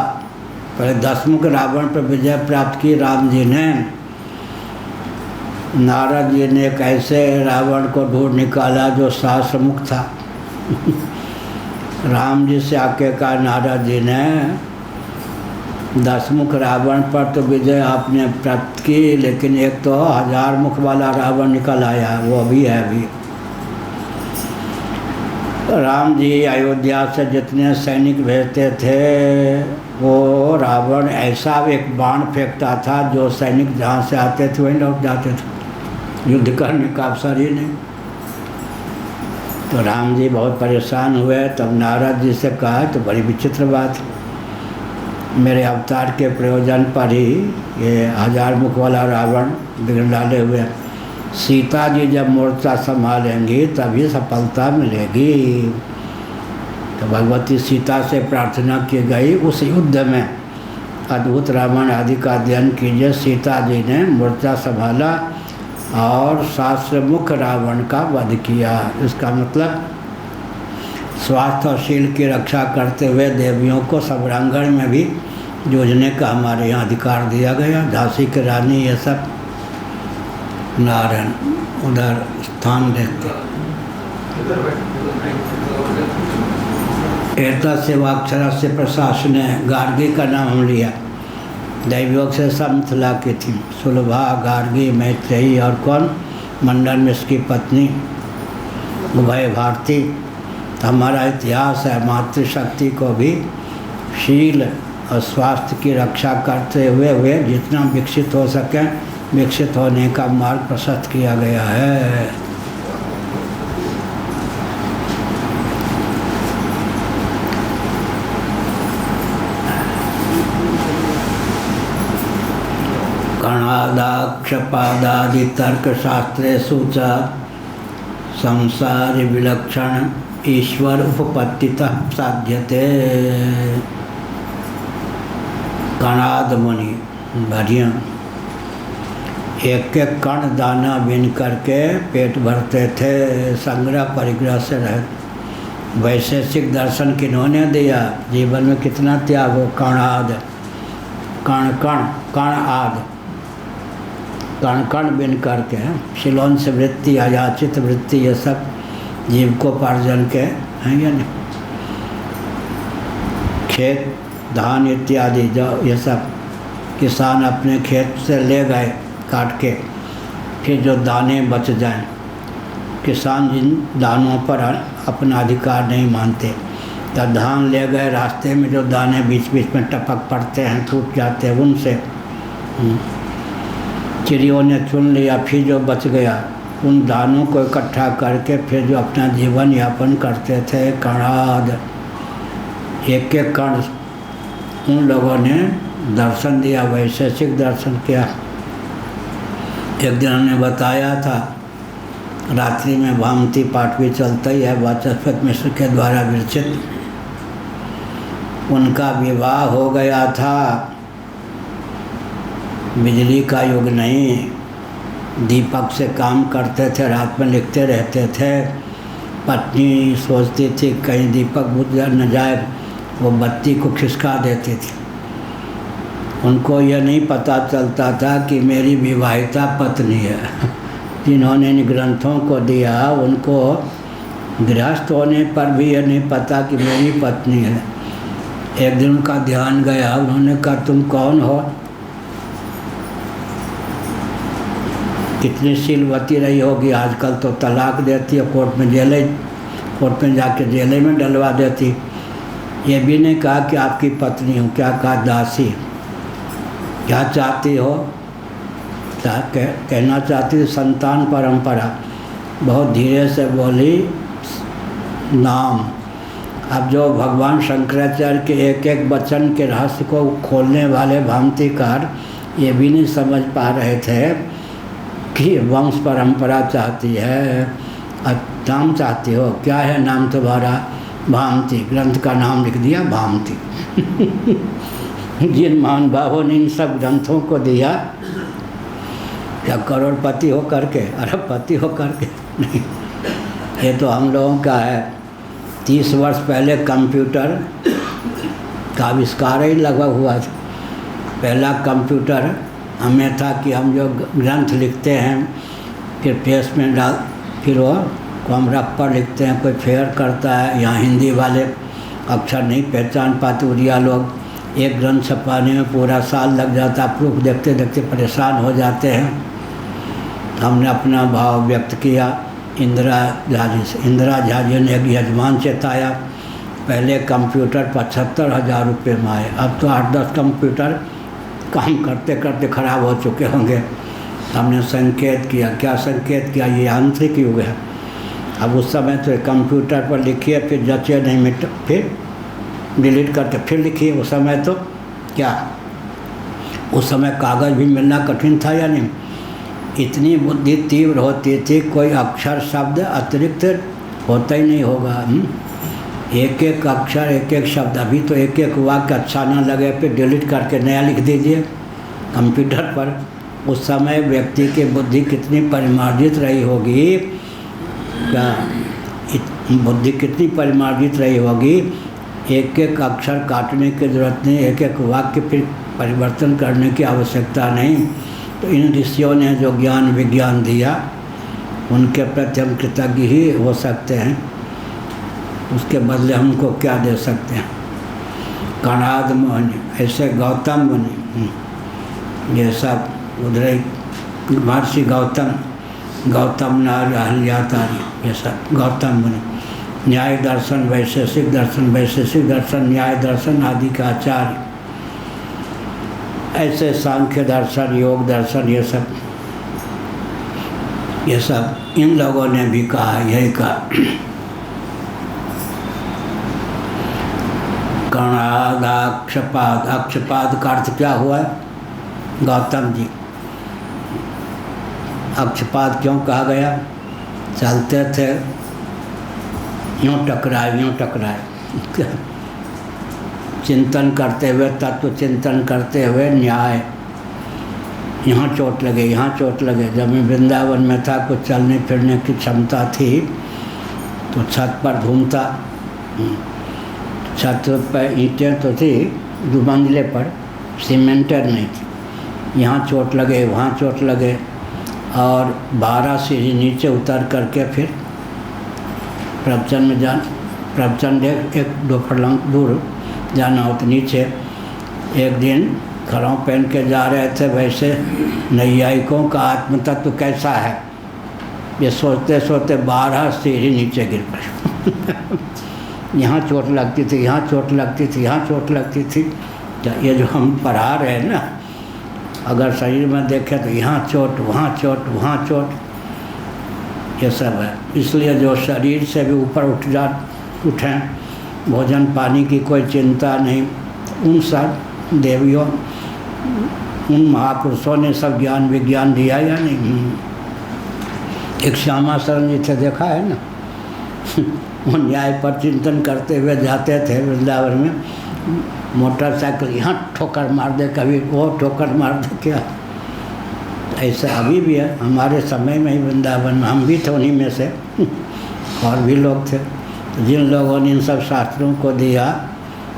पहले दशमुख रावण पर विजय प्राप्त की राम जी ने। नारद जी ने एक ऐसे रावण को ढूंढ निकाला जो शास्त्रमुख था। राम जी से आके कहा नारद जी ने, दशमुख रावण पर तो विजय आपने प्राप्त की, लेकिन एक तो 1000 मुख वाला रावण निकल आया, वो भी है अभी। राम जी अयोध्या से जितने सैनिक भेजते थे, वो रावण ऐसा एक बाण फेंकता था जो सैनिक जहाँ से आते थे वहीं लौट जाते थे, युद्ध करने का अवसर ही नहीं। तो राम जी बहुत परेशान हुए। तब नारद जी से कहा तो बड़ी विचित्र बात, मेरे अवतार के प्रयोजन पर ही ये 1000 मुख वाला रावण विघ्न डाले हुए। सीता जी जब मोर्चा संभालेंगी तभी सफलता मिलेगी। तो भगवती सीता से प्रार्थना की गई। उस युद्ध में अद्भुत रामायण आदि का अध्ययन कीजिए। सीता जी ने मोर्चा संभाला और शास्त्रमुख रावण का वध किया। इसका मतलब स्वास्थ्य और शील की रक्षा करते हुए देवियों को सम्रांगण में भी जूझने का हमारे यहाँ अधिकार दिया गया। झांसी की रानी ये सब नारायण उधर स्थान देखते। एता सेवाक्षर से प्रशासन गार्गी का नाम हम लिया। दैवयोग से सब मिथिला की थी, सुलभा, गार्गी, मैत्रेयी और कौन, मंडन मिश्र की पत्नी उभय भारती। हमारा इतिहास है मातृशक्ति को भी शील और स्वास्थ्य की रक्षा करते हुए जितना विकसित हो सके विकसित होने का मार्ग प्रशस्त किया गया है। कणादाक्ष पादादि तर्क शास्त्रेषु च संसार विलक्षण ईश्वर उपपत्तितः साध्यते। कणाद मुनि बढ़िया एक एक कण दाना बीन करके पेट भरते थे, संग्रह परिग्रह से रहे। वैशेषिक दर्शन किन्होंने दिया? जीवन में कितना त्याग हो। कणाद, कण कण कण आद, कण कण बीन करके शिलोन से वृत्ति, अयाचित वृत्ति, ये सब जीविकोपार्जन के हैं या नहीं। खेत धान इत्यादि जो ये सब किसान अपने खेत से ले गए काट के, फिर जो दाने बच जाएं, किसान जिन दानों पर अपना अधिकार नहीं मानते, तो धान ले गए, रास्ते में जो दाने बीच बीच में टपक पड़ते हैं, टूट जाते हैं, उनसे चिड़ियों ने चुन लिया। फिर जो बच गया उन दानों को इकट्ठा करके फिर जो अपना जीवन यापन करते थे कणाद, एक एक कण उन लोगों ने दर्शन दिया, वैशेषिक दर्शन किया। एक दिन हमने बताया था, रात्रि में भामती पाठ भी चलता ही है, वाचस्पति मिश्र के द्वारा विरचित। उनका विवाह हो गया था, बिजली का युग नहीं, दीपक से काम करते थे, रात में लिखते रहते थे। पत्नी सोचती थी कहीं दीपक बुझ न जाए, वो बत्ती को खिसका देती थी। उनको यह नहीं पता चलता था कि मेरी विवाहिता पत्नी है। जिन्होंने इन ग्रंथों को दिया उनको गृहस्थ होने पर भी यह नहीं पता कि मेरी पत्नी है। एक दिन उनका ध्यान गया, उन्होंने कहा तुम कौन हो, कितनी शीलवती रही होगी, आजकल तो तलाक देती है, कोर्ट में जाके जेल में डलवा देती। ये भी नहीं कहा कि आपकी पत्नी हूँ, क्या कहा दासी। क्या चाहती हो, कहना चाहती थी संतान परंपरा। बहुत धीरे से बोली नाम। अब जो भगवान शंकराचार्य के एक एक वचन के रहस्य को खोलने वाले भामतीकार ये भी नहीं समझ पा रहे थे कि वंश परंपरा चाहती है। नाम चाहती हो, क्या है नाम तुम्हारा, भामती। ग्रंथ का नाम लिख दिया भामती। जिन महानुभावों ने इन सब ग्रंथों को दिया, या करोड़पति हो करके, अरबपति हो करके नहीं, ये तो हम लोगों का है। 30 वर्ष पहले कंप्यूटर का आविष्कार ही लगभग हुआ था। पहला कंप्यूटर हमें था कि हम जो ग्रंथ लिखते हैं फिर प्रेस में डाल, फिर वो को हम रफ पर लिखते हैं, कोई फेयर करता है। यहाँ हिंदी वाले अक्षर नहीं पहचान पाते, उड़िया लोग एक ग्रंथ छपाने में पूरा साल लग जाता, प्रूफ देखते देखते परेशान हो जाते हैं। हमने अपना भाव व्यक्त किया इंदिरा झा जी से। इंदिरा झा जी ने एक यजमान चेताया, पहले कंप्यूटर 75,000 रुपये में आए, अब तो 8-10 कंप्यूटर काम करते करते ख़राब हो चुके होंगे। हमने संकेत किया, क्या संकेत किया, ये यांत्रिक युग है। अब उस समय तो कंप्यूटर पर लिखिए, फिर जचे नहीं मिट, फिर डिलीट करके फिर लिखिए। उस समय तो क्या, उस समय कागज़ भी मिलना कठिन था या नहीं। इतनी बुद्धि तीव्र होती थी, कोई अक्षर शब्द अतिरिक्त होता ही नहीं होगा। एक एक अक्षर एक एक शब्द। अभी तो एक एक वाक्य अच्छा ना लगे फिर डिलीट करके नया लिख दीजिए कंप्यूटर पर। उस समय व्यक्ति की बुद्धि कितनी परिमार्जित रही होगी, क्या बुद्धि कितनी परिमार्जित रही होगी। एक एक अक्षर काटने की ज़रूरत नहीं, एक एक वाक्य फिर परिवर्तन करने की आवश्यकता नहीं। तो इन ऋषियों ने जो ज्ञान विज्ञान दिया उनके प्रति हम कृतज्ञ ही हो सकते हैं। उसके बदले हमको क्या दे सकते हैं। कणाद मुनि, ऐसे गौतम मुनि, ये सब उधर महर्षि गौतम नार अहल्यातारी, ये सब गौतम मुनि। न्याय दर्शन वैशेषिक दर्शन, वैशेषिक दर्शन न्याय दर्शन आदि का आचार्य। ऐसे सांख्य दर्शन योग दर्शन ये सब इन लोगों ने भी कहा, यही कहा। कणादाक्षपाद, अक्षपाद का अर्थ क्या हुआ गौतम जी। अक्षपाद क्यों कहा गया, चलते थे यूँ टकराए चिंतन करते हुए, तत्व चिंतन करते हुए न्याय, यहाँ चोट लगे यहाँ चोट लगे। जब मैं वृंदावन में था, कुछ चलने फिरने की क्षमता थी, तो छत पर घूमता। छत पर ईंटें तो थी, 2 मंजिले पर, सीमेंटेड नहीं थी। यहाँ चोट लगे वहाँ चोट लगे, और 12 सीढ़ी नीचे उतर करके फिर प्रवचन में प्रवचन 1-2 फर्लंग दूर जाना हो। तो नीचे एक दिन खड़ाऊ पहन के जा रहे थे, वैसे नैयायिकों का आत्म तत्व कैसा है, ये सोचते सोचते 12 सीढ़ी नीचे गिर पड़े। यहाँ चोट लगती थी, यहाँ चोट लगती थी, यहाँ चोट लगती थी। तो ये जो हम पढ़ा रहे हैं ना, अगर शरीर में देखें तो यहाँ चोट, वहाँ चोट, वहाँ चोट, ये सब है। इसलिए जो शरीर से भी ऊपर उठें, भोजन पानी की कोई चिंता नहीं, उन सब देवियों, उन महापुरुषों ने सब ज्ञान विज्ञान दिया या नहीं। एक श्यामा शरण जी थे, देखा है ना, वो न्याय पर चिंतन करते हुए जाते थे वृंदावन में, मोटरसाइकिल यहाँ ठोकर मार दे, कभी वो ठोकर मार दे, क्या ऐसा अभी भी है। हमारे समय में ही वृंदावन में हम भी थे उन्हीं में से, और भी लोग थे। तो जिन लोगों ने इन सब शास्त्रों को दिया,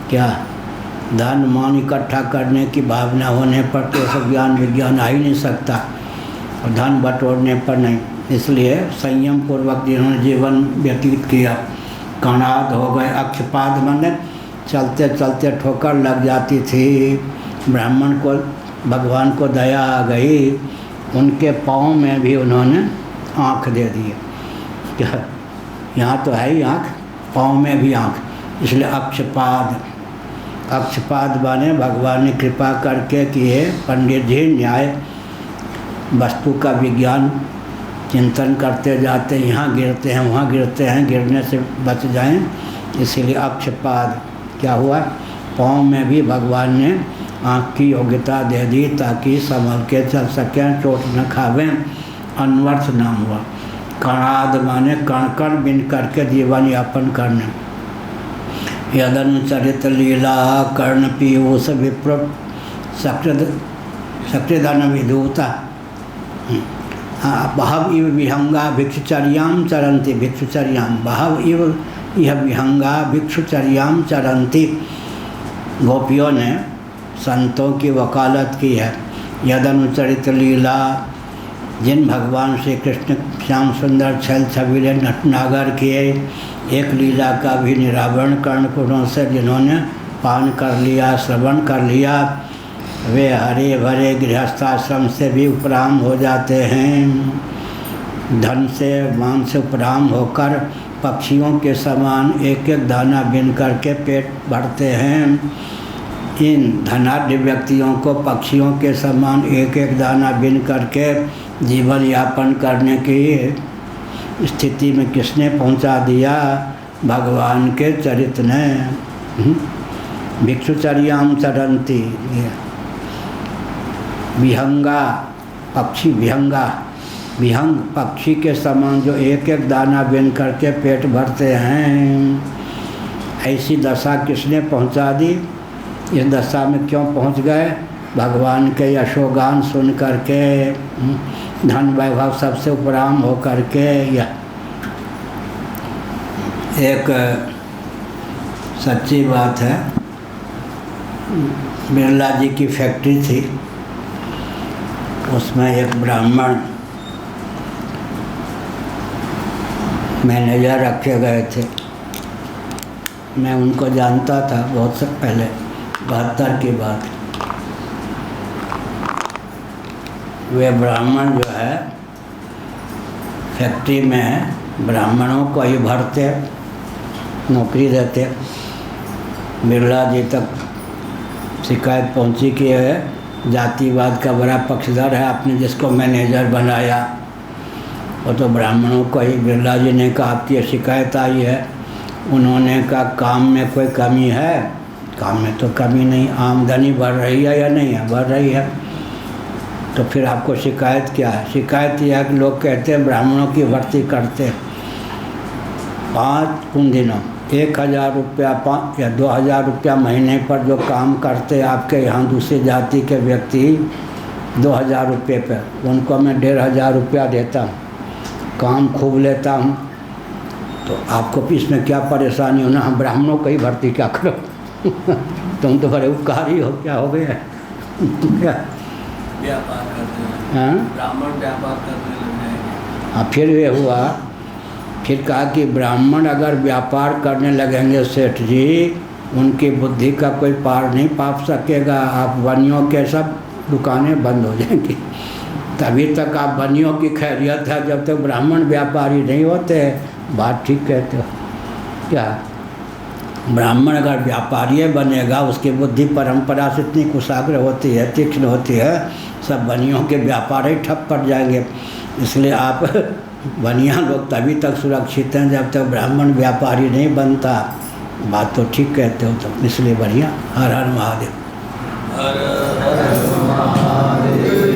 क्या धन मान इकट्ठा करने की भावना होने पर तो सब ज्ञान विज्ञान आ ही नहीं सकता, और धन बटोरने पर नहीं। इसलिए संयम पूर्वक जिन्होंने जीवन व्यतीत किया, कणाद हो गए, अक्षपाद माने चलते चलते ठोकर लग जाती थी, ब्राह्मण को भगवान को दया आ गई, उनके पाँव में भी उन्होंने आँख दे दी। क्या यहाँ तो है ही आँख, पाँव में भी आँख, इसलिए अक्षपाद। अक्षपाद माने भगवान ने कृपा करके किए, पंडित जी न्याय वस्तु का विज्ञान चिंतन करते जाते, यहाँ गिरते हैं वहाँ गिरते हैं, गिरने से बच जाएं, इसीलिए अक्षपाद। क्या हुआ, पाँव में भी भगवान ने आँख की योग्यता दे दी ताकि संभल के चल सकें, चोट न खावें, अनवर्थ न हुआ। कणाद माने कण कण बिन करके जीवन यापन करने। यदनुचरित लीला कर्ण पीयूष विप्र सकृदन विधूता। हाँ, बहव इव विहंगा भिक्षुचर्याम चरन्ति, भिक्षुचर्याम बहव इव यह विहंगा भिक्षुचर्याम चरन्ति। गोपियों ने संतों की वकालत की है। यदनुचरित लीला, जिन भगवान श्री कृष्ण श्याम सुंदर छल छबीले नटनागर किए, एक लीला का भी निरावरण कर्णपुरों से जिन्होंने पान कर लिया, श्रवण कर लिया, वे हरे भरे गृहस्थाश्रम से भी उपराम हो जाते हैं। धन से मान से उपराम होकर पक्षियों के समान एक एक दाना बिन करके पेट भरते हैं। इन धनाढ्य व्यक्तियों को पक्षियों के समान एक एक दाना बिन करके जीवन यापन करने की स्थिति में किसने पहुंचा दिया? भगवान के चरित्र ने। भिक्षुचर्याम चरन्ति, विहंगा पक्षी, विहंग पक्षी के समान जो एक एक दाना बिन करके पेट भरते हैं, ऐसी दशा किसने पहुंचा दी? इस दशा में क्यों पहुंच गए? भगवान के यशोगान सुन करके, धन वैभव सबसे उपराम हो करके। यह एक सच्ची बात है। बिरला जी की फैक्ट्री थी, उसमें एक ब्राह्मण मैनेजर रखे गए थे। मैं उनको जानता था बहुत से पहले, 72 की बात। वे ब्राह्मण जो है फैक्ट्री में ब्राह्मणों को ही भरते, नौकरी देते। बिरला जी तक शिकायत पहुंची कि जातिवाद का बड़ा पक्षधर है, आपने जिसको मैनेजर बनाया वो तो ब्राह्मणों को ही। बिरला जी ने कहा आपकी शिकायत आई है। उन्होंने कहा काम में कोई कमी है? काम में तो कमी नहीं, आमदनी बढ़ रही है या नहीं है? बढ़ रही है। तो फिर आपको शिकायत क्या है? शिकायत यह है कि लोग कहते हैं ब्राह्मणों की भर्ती करते 5 उन दिनों 1000 रुपया या 2000 रुपया महीने पर जो काम करते आपके यहाँ दूसरी जाति के व्यक्ति 2000 रुपये पर, उनको मैं 1500 रुपया देता हूँ, काम खूब लेता हूँ। तो आपको इसमें क्या परेशानी होना? हम ब्राह्मणों को ही भर्ती क्या करो? तुम तो बड़े उपकारी हो, क्या हो गया? क्या व्यापार करते हैं, ब्राह्मण व्यापार करने लग जाएंगे। हाँ, फिर ये हुआ, फिर कहा कि ब्राह्मण अगर व्यापार करने लगेंगे सेठ जी, उनकी बुद्धि का कोई पार नहीं पा सकेगा। आप बनियों के सब दुकानें बंद हो जाएंगी। तभी तक आप बनियों की खैरियत है, जब तक ब्राह्मण व्यापारी नहीं होते। बात ठीक कहते हो क्या? ब्राह्मण अगर व्यापारी बनेगा, उसकी बुद्धि परंपरा से इतनी कुशाग्र होती है, तीक्ष्ण होती है, सब बनियों के व्यापार ही ठप पड़ जाएंगे। इसलिए आप बनिया लोग तभी तक सुरक्षित हैं जब तक ब्राह्मण व्यापारी नहीं बनता। बात तो ठीक कहते हो, तो इसलिए बढ़िया। हर हर महादेव। और